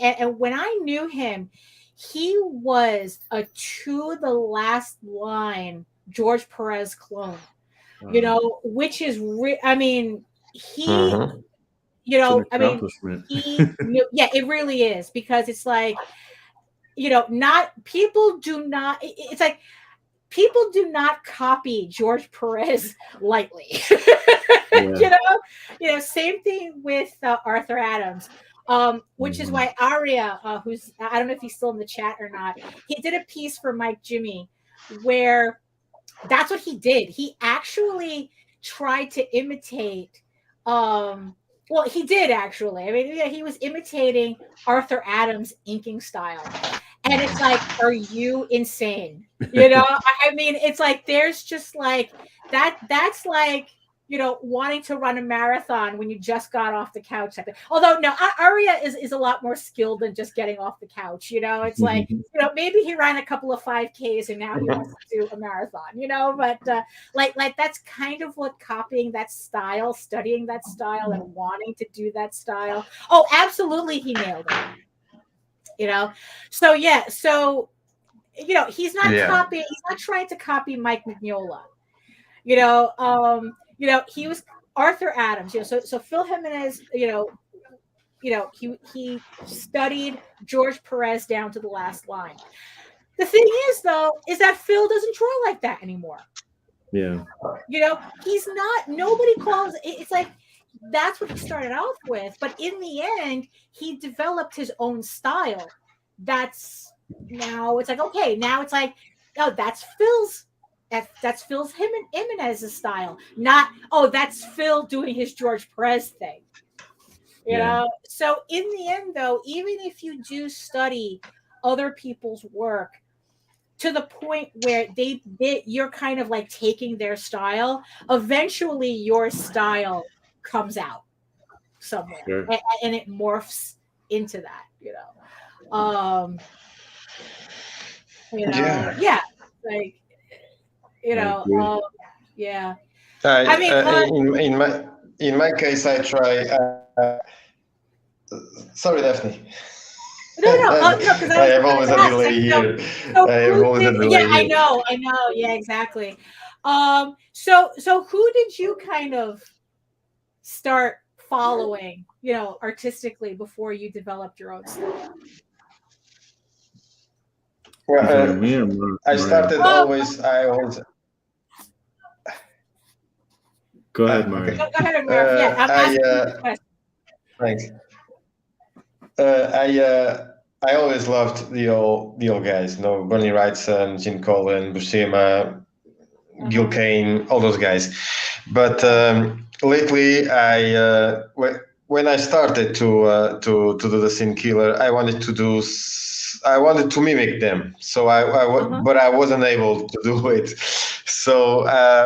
and when I knew him, he was a to the last line George Perez clone, which is I mean, he I mean, he yeah, it really is, because it's like, it's like people do not copy George Perez lightly. Same thing with Arthur Adams, which is why Aria, who's, I don't know if he's still in the chat or not, he did a piece for Mike Jimmy where that's what he did. He actually tried to imitate, well, he did actually. I mean, he was imitating Arthur Adams' inking style. And it's like, are you insane? I mean, it's like, there's just like that's like, wanting to run a marathon when you just got off the couch. Although no, Aria is a lot more skilled than just getting off the couch. It's like, maybe he ran a couple of 5Ks and now he wants to do a marathon, but like that's kind of what copying that style, studying that style and wanting to do that style. Oh, absolutely. He nailed it. So yeah, so he's not copying, he's not trying to copy Mike Mignola. He was Arthur Adams, so Phil Jimenez, he studied George Perez down to the last line. The thing is, though, is that Phil doesn't draw like that anymore. Yeah. He's not, nobody calls, it's like, that's what he started off with, but in the end, he developed his own style. That's now it's like, okay, now it's like, oh, that's Phil's Jimenez's style, not, oh, that's Phil doing his George Perez thing. So in the end, though, even if you do study other people's work to the point where you're kind of like taking their style, eventually your style comes out somewhere. Sure. And it morphs into that, yeah, like, yeah. I mean, in my case, I try. Sorry, Daphne. No, because I have always a delay here. I have always a delay. Yeah, I know. Yeah, exactly. So who did you kind of start following, artistically before you developed your own style? Well, I started always. I always. Go ahead, Mário. Okay. Go ahead, Mário. Yeah, I'm asking thanks. I always loved the old guys. Bernie Wrightson, Gene Colan, Buscema, Gil Kane, all those guys. But lately, when I started to do the Sin Killer, I wanted to mimic them. So but I wasn't able to do it. So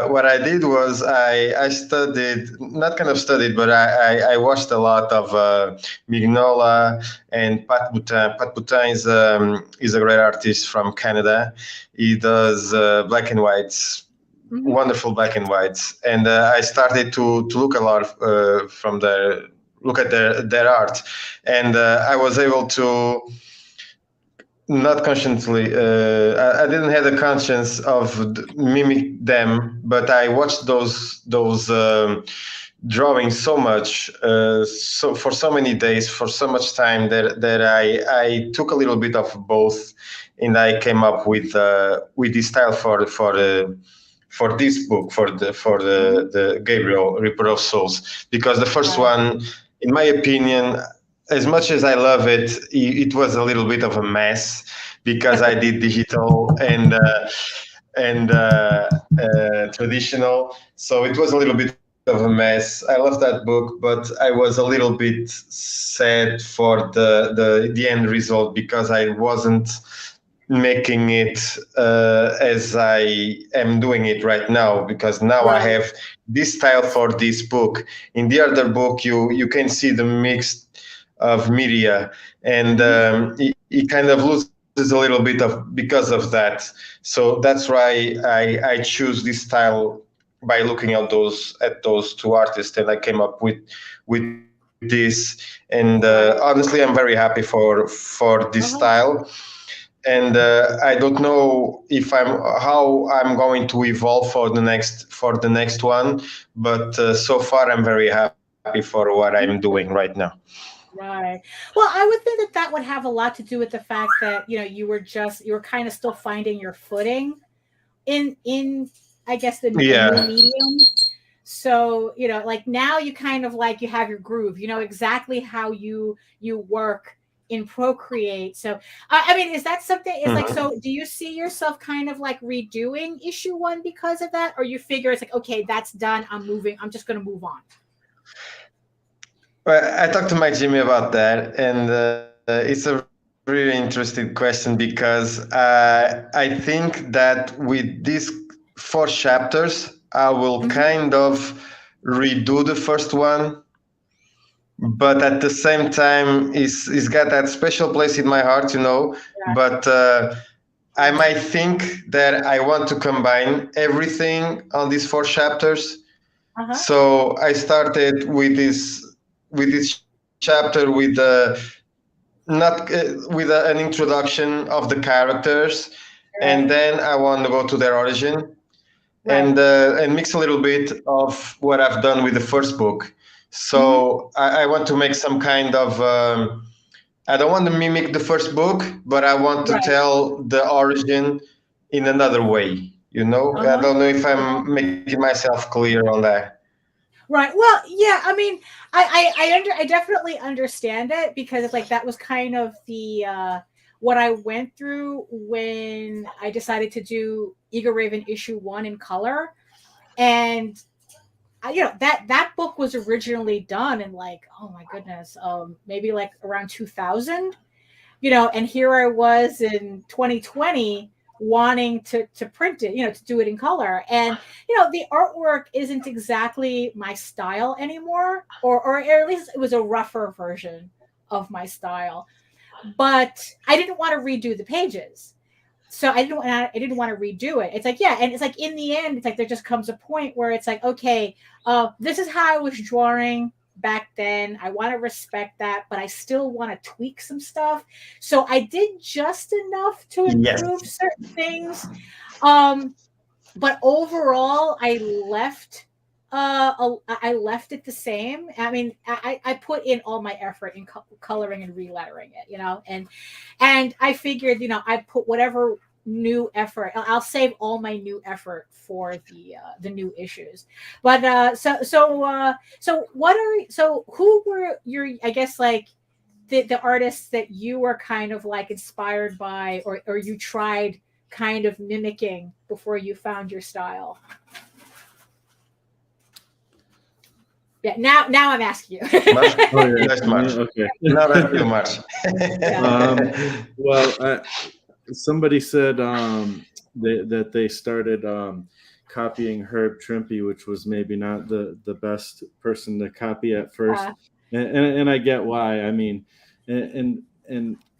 what I did was I studied, not kind of studied, but I watched a lot of Mignola and Pat Boutin. Pat Boutin is a great artist from Canada. He does black and whites, wonderful black and whites. And I started to look a lot look at their art. And I was able to, not consciously, I didn't have the conscience of mimic them, but I watched those drawings so much, so for so many days, for so much time that I took a little bit of both, and I came up with this style for this book, for the Gabriel Reaper of Souls, because the first one, in my opinion, as much as I love it, it was a little bit of a mess because I did digital and traditional. So it was a little bit of a mess. I love that book, but I was a little bit sad for the end result because I wasn't making it as I am doing it right now, because now I have this style for this book. In the other book, you can see the mix of media, and it kind of loses is a little bit of because of that. So that's why I choose this style by looking at those two artists, and I came up with this. And honestly, I'm very happy for this style. And I don't know if how I'm going to evolve for the next one, but so far I'm very happy for what I'm doing right now. Right. Well, I would think that would have a lot to do with the fact that, you know, you were kind of still finding your footing in I guess the new medium. So, you know, like now you kind of like you have your groove, you know exactly how you work in Procreate. So, I mean, is that something? Is like, so do you see yourself kind of like redoing issue 1 because of that, or you figure it's like, okay, that's done. I'm just going to move on. Well, I talked to Mike Jimmy about that, and it's a really interesting question because I think that with these 4 chapters, I will kind of redo the first one, but at the same time, it's got that special place in my heart, you know. Yeah. But I might think that I want to combine everything on these 4 chapters. So I started with this chapter with an introduction of the characters, and then I want to go to their origin, and mix a little bit of what I've done with the first book. So I want to make some kind of I don't want to mimic the first book, but I want to tell the origin in another way, you know. I don't know if I'm making myself clear on that. Right. Well, yeah. I mean, I definitely understand it, because it's like that was kind of the what I went through when I decided to do Eagle Raven issue 1 in color, and you know that book was originally done in like, oh my goodness, maybe like around 2000, you know, and here I was in 2020 wanting to print it, you know, to do it in color. And, you know, the artwork isn't exactly my style anymore, or at least it was a rougher version of my style. But I didn't want to redo the pages. So I didn't want to redo it. It's like, yeah. And it's like, in the end, it's like, there just comes a point where it's like, okay, this is how I was drawing back then. I want to respect that, but I still want to tweak some stuff. So I did just enough to improve certain things. But overall, I left it the same. I mean, I put in all my effort in coloring and relettering it, you know, and I figured, you know, I put whatever new effort. I'll save all my new effort for the new issues. But so who were your, I guess, like the artists that you were kind of like inspired by, or you tried kind of mimicking before you found your style? Yeah, now I'm asking you. That's much. Okay. Not that too much. Well, somebody said that they started copying Herb Trimpe, which was maybe not the best person to copy at first, and I get why. I mean,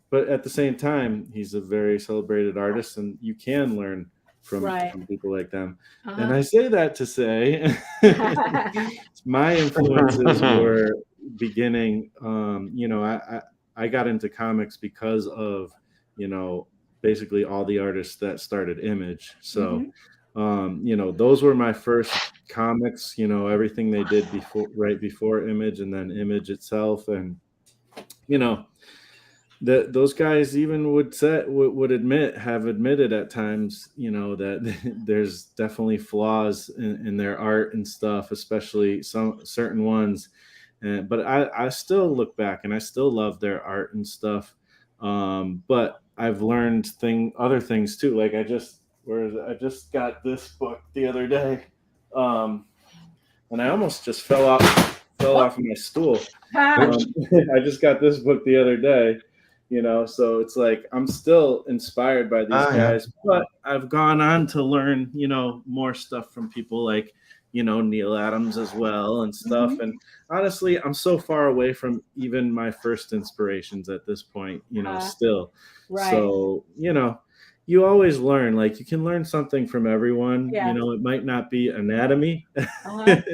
but at the same time, he's a very celebrated artist, and you can learn from people like them. And I say that to say my influences were beginning, you know, I got into comics because of, you know, basically all the artists that started Image. So, you know, those were my first comics, you know, everything they did right before Image, and then Image itself. And, you know, those guys even have admitted at times, you know, that there's definitely flaws in their art and stuff, especially some certain ones. But I still look back and I still love their art and stuff. But I've learned other things too. Like I just got this book the other day, and I almost just fell off of my stool. I just got this book the other day. You know, so it's like I'm still inspired by these guys, but I've gone on to learn, you know, more stuff from people like, Neil Adams as well and stuff. And honestly, I'm so far away from even my first inspirations at this point, still. Right. So, you always learn. Like, you can learn something from everyone. It might not be anatomy, but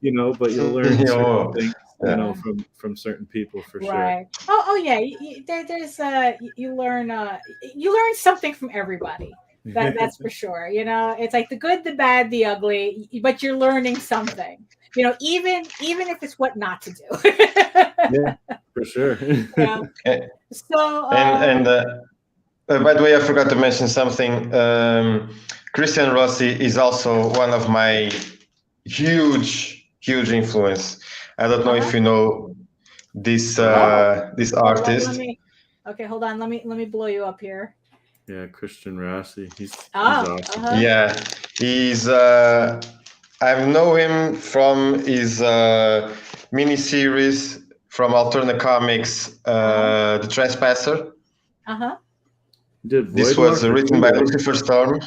you'll learn certain things, from certain people for right. sure. Oh yeah. There's you learn something from everybody. That's for sure. It's like the good, the bad, the ugly, but you're learning something. Even if it's what not to do. Yeah, for sure. So by the way, I forgot to mention something. Christian Rossi is also one of my huge influence. I don't know if you know this this artist. Okay, hold on. Let me blow you up here. Yeah, Christian Rossi. He's awesome. Yeah, he's. I know him from his mini-series from Alternate Comics, The Trespasser. This was written by Lucifer Storm.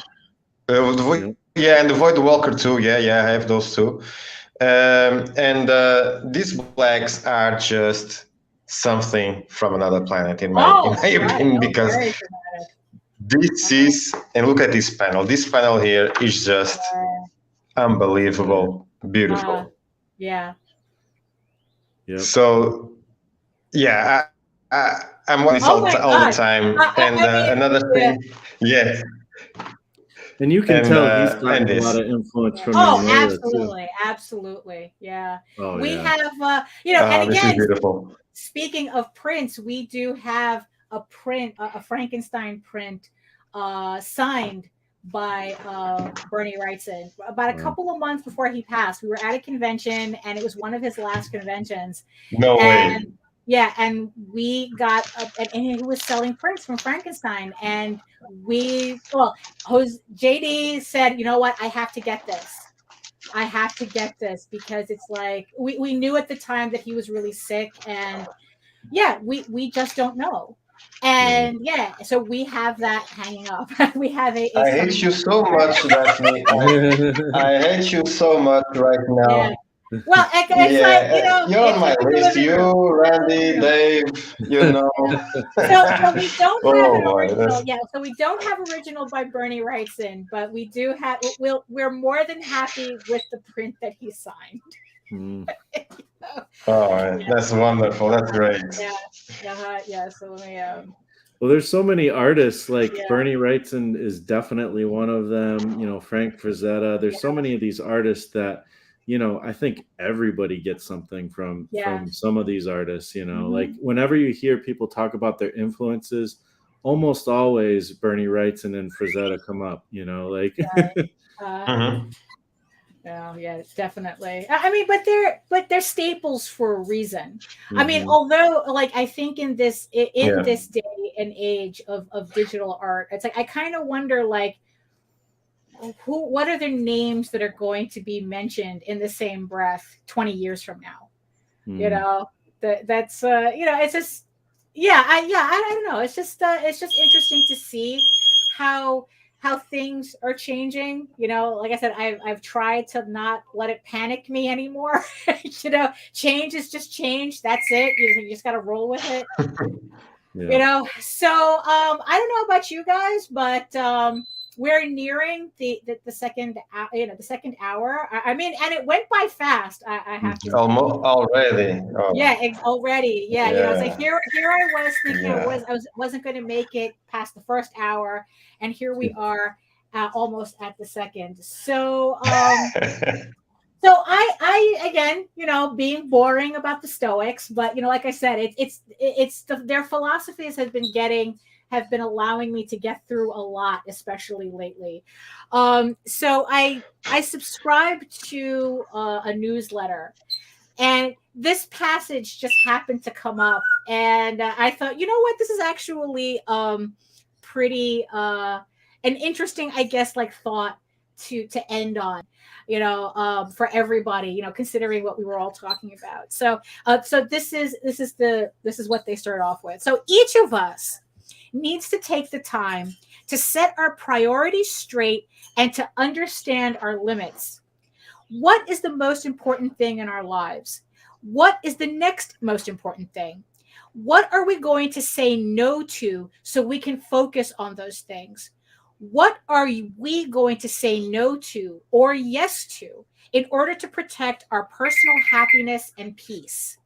And the Void Walker too. Yeah, I have those too. And these blacks are just something from another planet in my opinion, because this is, and look at this panel. This panel here is just unbelievable, beautiful. Yeah. So, yeah, I'm watching this all the time. Another thing, yeah. And you can tell he's gotten a lot of influence from absolutely, yeah. We yeah. have, and this again, is beautiful. Speaking of prints, we do have a print, a Frankenstein print, signed by Bernie Wrightson. About a couple of months before he passed, we were at a convention, and it was one of his last conventions. No way. Yeah, and we got and he was selling prints from Frankenstein, and JD said, you know what, I have to get this. Because it's like we knew at the time that he was really sick, and we just don't know. And so we have that hanging up. We have a I hate you so much, Daphne. I hate you so much right now. Yeah. Well, it's like, you're on my list. You, Randy, Dave, So we don't have an original. Yeah, so we don't have original by Bernie Wrightson, but we do have. We're more than happy with the print that he signed. That's wonderful. That's great. Yeah. So let me. Well, there's so many artists. Like Bernie Wrightson is definitely one of them. Frank Frazetta. There's so many of these artists that. I think everybody gets something from some of these artists, like whenever you hear people talk about their influences, almost always Bernie Wrightson and Frazetta come up, like. Yeah, definitely. I mean, but they're staples for a reason. I mean, although I think in this day and age of digital art, it's like, I kind of wonder, what are the names that are going to be mentioned in the same breath 20 years from now? That's it's just I don't know. It's just interesting to see how things are changing. Like I said, I've tried to not let it panic me anymore. Change is just change. That's it. You just got to roll with it. So I don't know about you guys, but we're nearing the second hour. I mean, and it went by fast. I have to almost already. Already. Yeah. It's like here I was thinking I wasn't going to make it past the first hour, and here we are, almost at the second. So so I again, being boring about the Stoics, but like I said, it's their philosophies have been allowing me to get through a lot, especially lately. So I subscribe to a newsletter, and this passage just happened to come up, and I thought, you know what, this is actually pretty an interesting, I guess, thought to end on, for everybody, considering what we were all talking about. So this is what they start off with. So each of us needs to take the time to set our priorities straight and to understand our limits. What is the most important thing in our lives? What is the next most important thing? What are we going to say no to so we can focus on those things? What are we going to say no to or yes to in order to protect our personal happiness and peace?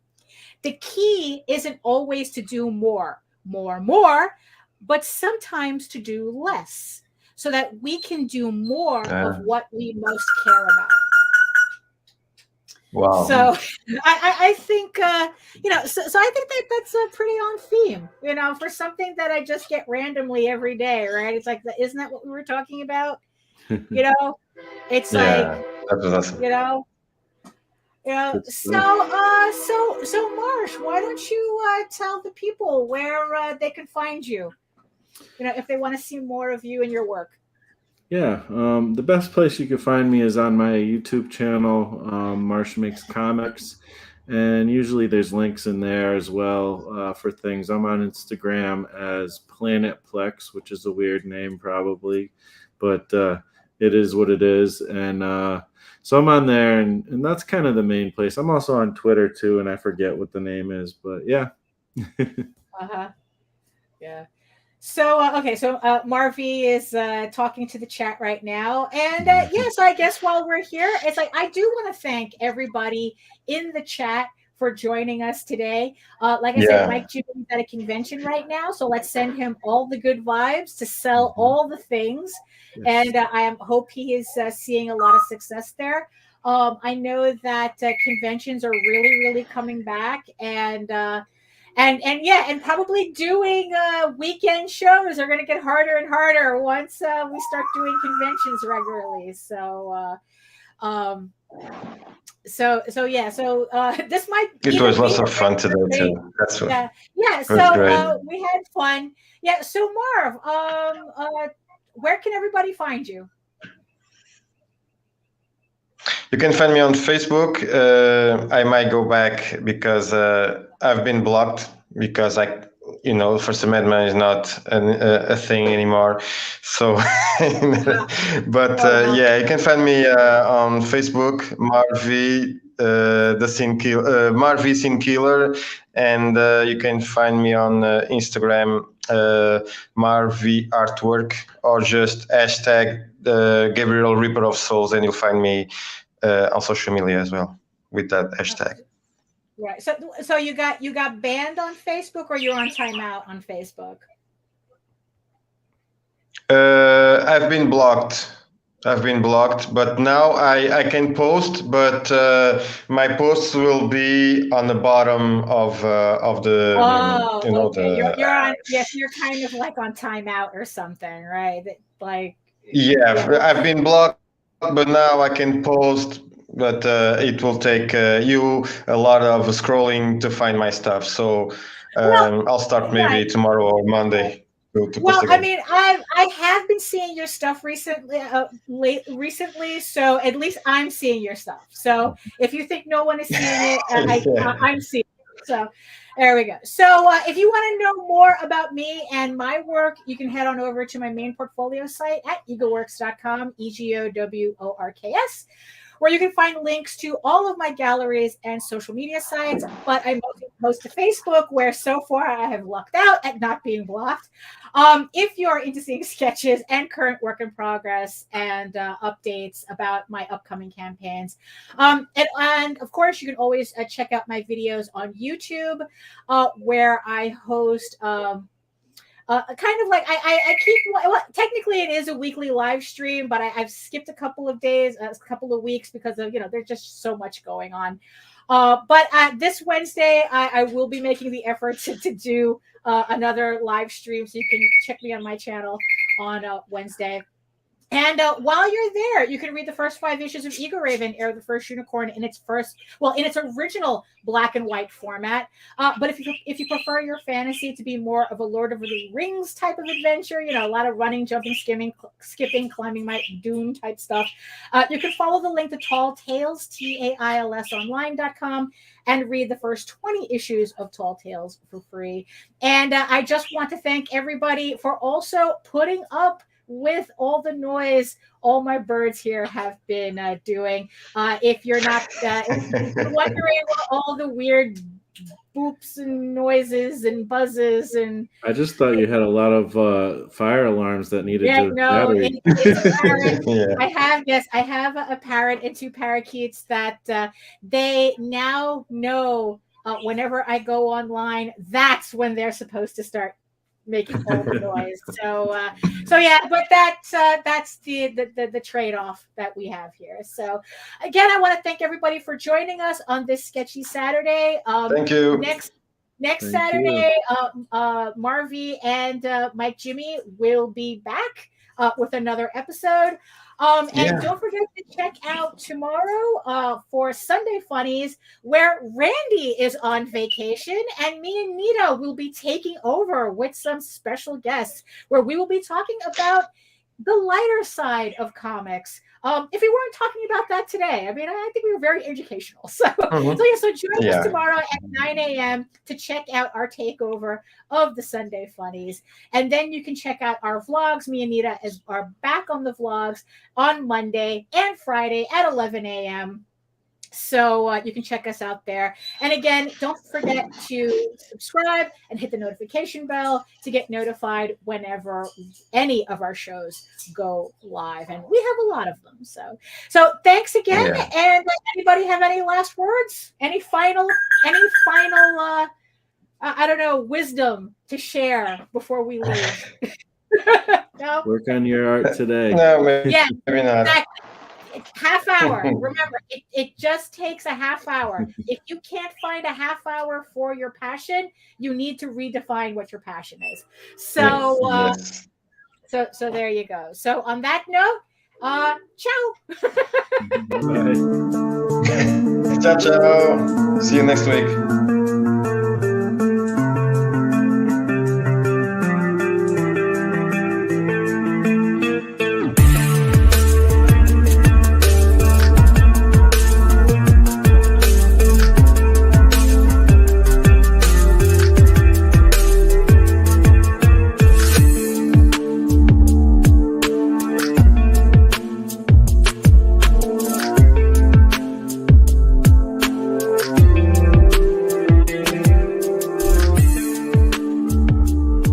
The key isn't always to do more, but sometimes to do less so that we can do more of what we most care about. Wow. So I think, so I think that's pretty on theme, for something that I just get randomly every day, right? It's like, isn't that what we were talking about? It's like, that was awesome. So Marsh, why don't you tell the people where they can find you, if they want to see more of you and your work? Yeah, the best place you can find me is on my YouTube channel, Marsh Makes Comics, and usually there's links in there as well for things. I'm on Instagram as Planetplex, which is a weird name probably, but it is what it is, and so I'm on there, and that's kind of the main place. I'm also on Twitter too, and I forget what the name is, but yeah. Yeah. So, okay, so MarV is talking to the chat right now. And so I guess while we're here, it's like, I do want to thank everybody in the chat for joining us today. Like I said, Mike Jr. is at a convention right now, so let's send him all the good vibes to sell all the things. Yes. And I hope he is seeing a lot of success there. I know that conventions are really, really coming back, and probably doing weekend shows are going to get harder and harder once we start doing conventions regularly. So, this might. It was lots of fun today too. That's what. Yeah. So we had fun. Yeah. So Marv, where can everybody find you? You can find me on Facebook. I might go back because I've been blocked because First Amendment is not a thing anymore. So, but you can find me on Facebook, MarV, the Scene Killer, MarV Scene Killer, and you can find me on Instagram, MarV Artwork, or just hashtag Gabriel Reaper of Souls, and you'll find me on social media as well with that hashtag. Right. So you got banned on Facebook, or you're on timeout on Facebook? I've been blocked. But now I can post, but my posts will be on the bottom of the. Okay. You're on. Yes, you're kind of like on timeout or something, right? Like. Yeah, I've been blocked, but now I can post. But it will take you a lot of scrolling to find my stuff. So I'll start maybe tomorrow or Monday. I mean, I have been seeing your stuff recently. So at least I'm seeing your stuff. So if you think no one is seeing it, I'm seeing it. So there we go. So if you want to know more about me and my work, you can head on over to my main portfolio site at egoworks.com, EGOWORKS, where you can find links to all of my galleries and social media sites. But I mostly post to Facebook, where so far I have lucked out at not being blocked. If you're into seeing sketches and current work in progress and updates about my upcoming campaigns. And of course, you can always check out my videos on YouTube, where I host kind of like I keep, well, technically it is a weekly live stream, but I've skipped a couple of days, a couple of weeks because of, there's just so much going on. But this Wednesday, I will be making the effort to do another live stream. So you can check me on my channel on Wednesday. And while you're there, you can read the first 5 issues of Ego Raven, Heir of the First Unicorn, in its original black and white format. But if you prefer your fantasy to be more of a Lord of the Rings type of adventure, a lot of running, jumping, skipping, climbing, Dune type stuff, you can follow the link to Tall Tales, TAILSonline.com, and read the first 20 issues of Tall Tales for free. And I just want to thank everybody for also putting up with all the noise all my birds here have been doing. If you're not if you're wondering what all the weird boops and noises and buzzes and I just thought you had a lot of fire alarms that needed to battery. It's a parrot. Yeah. I have a parrot and 2 parakeets that they now know whenever I go online, that's when they're supposed to start making all the noise. So yeah, but that's the trade-off that we have here. So again, I want to thank everybody for joining us on this Sketchy Saturday. Thank you. Next Saturday, MarV and Mike Jimmy will be back with another episode. And don't forget to check out tomorrow for Sunday Funnies, where Randy is on vacation and me and Nita will be taking over with some special guests, where we will be talking about the lighter side of comics. If we weren't talking about that today, I mean, I think we were very educational. So join us tomorrow at 9 a.m. to check out our takeover of the Sunday Funnies. And then you can check out our vlogs. Me and Nita are back on the vlogs on Monday and Friday at 11 a.m. So you can check us out there. And again, don't forget to subscribe and hit the notification bell to get notified whenever any of our shows go live. And we have a lot of them. So thanks again. Yeah. And anybody have any last words? Any final I don't know, wisdom to share before we leave? No? Work on your art today. No, maybe not. Exactly. Half hour. Remember, it just takes a half hour. If you can't find a half hour for your passion, you need to redefine what your passion is. So, so there you go. So on that note, ciao. Bye. Ciao, ciao. See you next week.